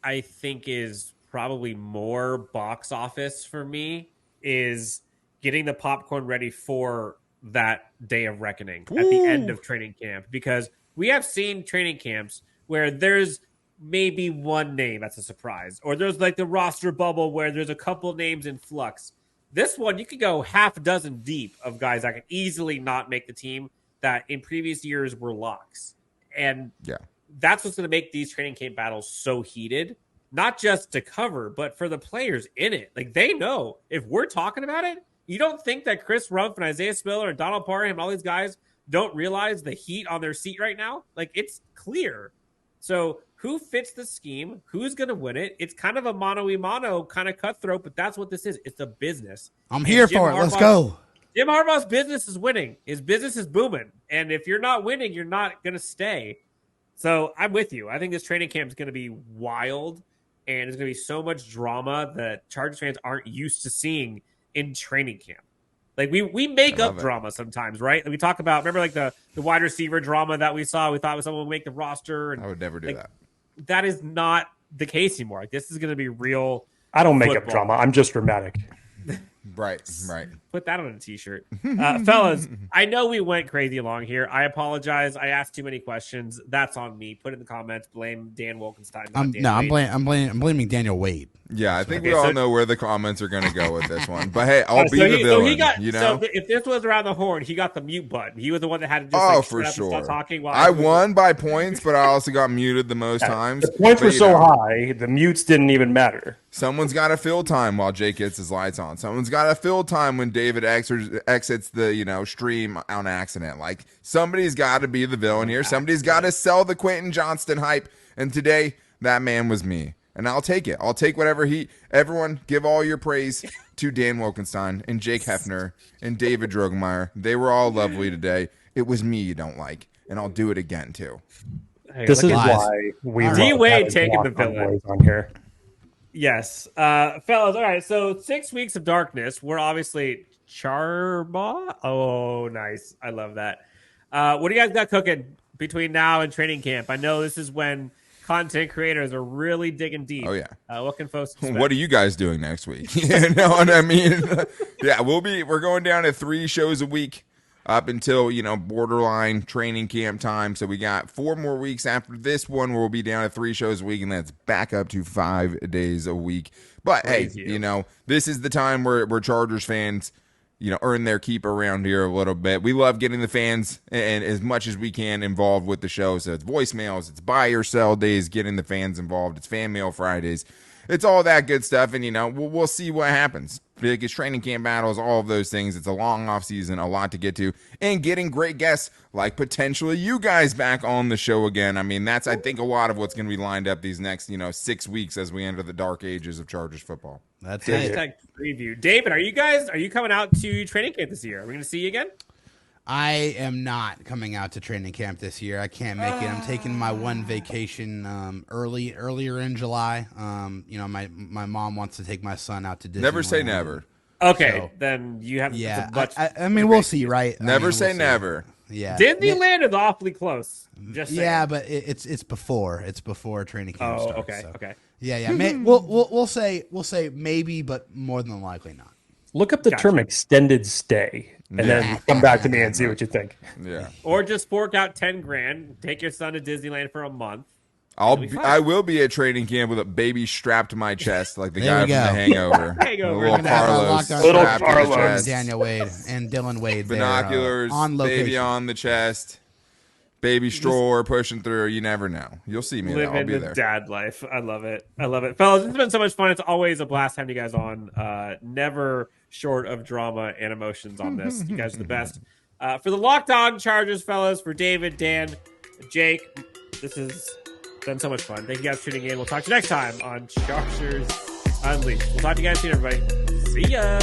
I think is probably more box office for me, is getting the popcorn ready for that day of reckoning at the end of training camp. Because we have seen training camps where there's maybe one name that's a surprise, or there's the roster bubble where there's a couple names in flux. This one, you could go half a dozen deep of guys that can easily not make the team that in previous years were locks. And that's what's going to make these training camp battles so heated, not just to cover, but for the players in it. They know if we're talking about it, you don't think that Chris Rumpf and Isaiah Spiller and Donald Parham and all these guys don't realize the heat on their seat right now? It's clear. So who fits the scheme? Who's going to win it? It's kind of a mano-a-mano kind of cutthroat, but that's what this is. It's a business. I'm here for it. Let's go. Jim Harbaugh's business is winning. His business is booming. And if you're not winning, you're not going to stay. So I'm with you. I think this training camp is going to be wild, and there's going to be so much drama that Chargers fans aren't used to seeing in training camp. Like we make up drama sometimes, right? Like we talk about, remember like the wide receiver drama that we saw? We thought someone would make the roster. And I would never do that. That is not the case anymore. Like, this is going to be real. I don't make up drama. I'm just dramatic. Right. Put that on a t-shirt. Fellas, I know we went crazy along here. I apologize. I asked too many questions. That's on me. Put it in the comments. Blame Dan Wolkenstein. I'm blaming Daniel Wade. Yeah, I think we all know where the comments are going to go with this one. But hey, I'll be the villain. So if this was around the horn, he got the mute button. He was the one that had to just for sure. stop talking. While I won by points, but I also got muted the most times. The points were so high, the mutes didn't even matter. Someone's got to fill time while Jake gets his lights on. Someone's got to fill time when David exits the stream on accident. Like, somebody's got to be the villain here. Somebody's got to sell the Quentin Johnston hype. And today, that man was me. And I'll take it. I'll take whatever everyone give all your praise to Dan Wolkenstein and Jake Hefner and David Droegemeier. They were all lovely today. It was me you don't like. And I'll do it again, too. Hey, this is why we D Wade taking the villain on here. Yes. Fellas, all right. So 6 weeks of darkness. We're obviously Charbaugh. Oh, nice. I love that. What do you guys got cooking between now and training camp? I know this is when content creators are really digging deep. Oh, yeah. What can folks expect? What are you guys doing next week? You know what I mean? Yeah, we're going down to 3 shows a week up until, borderline training camp time. So we got 4 more weeks after this one where we'll be down to 3 shows a week, and that's back up to 5 days a week. But Crazy. Hey, this is the time where Chargers fans, earn their keep around here a little bit. We love getting the fans and as much as we can involved with the show. So it's voicemails, it's buy or sell days, getting the fans involved. It's fan mail Fridays. It's all that good stuff. And, we'll see what happens. Biggest training camp battles, all of those things. It's a long off season, a lot to get to, and getting great guests like potentially you guys back on the show again. I mean, that's, I think, a lot of what's going to be lined up these next, 6 weeks as we enter the dark ages of Chargers football. That's it. Hashtag preview. David, are you coming out to training camp this year? Are we going to see you again? I am not coming out to training camp this year. I can't make it. I'm taking my one vacation earlier in July. My mom wants to take my son out to Disney. Never say never. Okay, so, then you have. Yeah, I mean, we'll see, right? Never say never. Yeah, Disneyland is awfully close. Just saying. Yeah, but it's before training camp starts. Okay, so. okay. Yeah. We'll say maybe, but more than likely not. Look up the term extended stay, and then come back to me and see what you think. Yeah. Or just fork out $10,000, take your son to Disneyland for a month. I will be at training camp with a baby strapped to my chest, like the guy from The Hangover. Hangover. Little Carlos, Daniel Wade and Dylan Wade. Binoculars, on location. baby on the chest, baby stroller pushing through. You never know. You'll see me. I'll be there. Dad life. I love it. Fellas, it's been so much fun. It's always a blast having you guys on. Never short of drama and emotions on this. You guys are the best. For the Locked On Chargers, fellas, for David, Dan, Jake, this has been so much fun. Thank you guys for tuning in. We'll talk to you next time on Chargers Unleashed. We'll talk to you guys soon, everybody. See ya.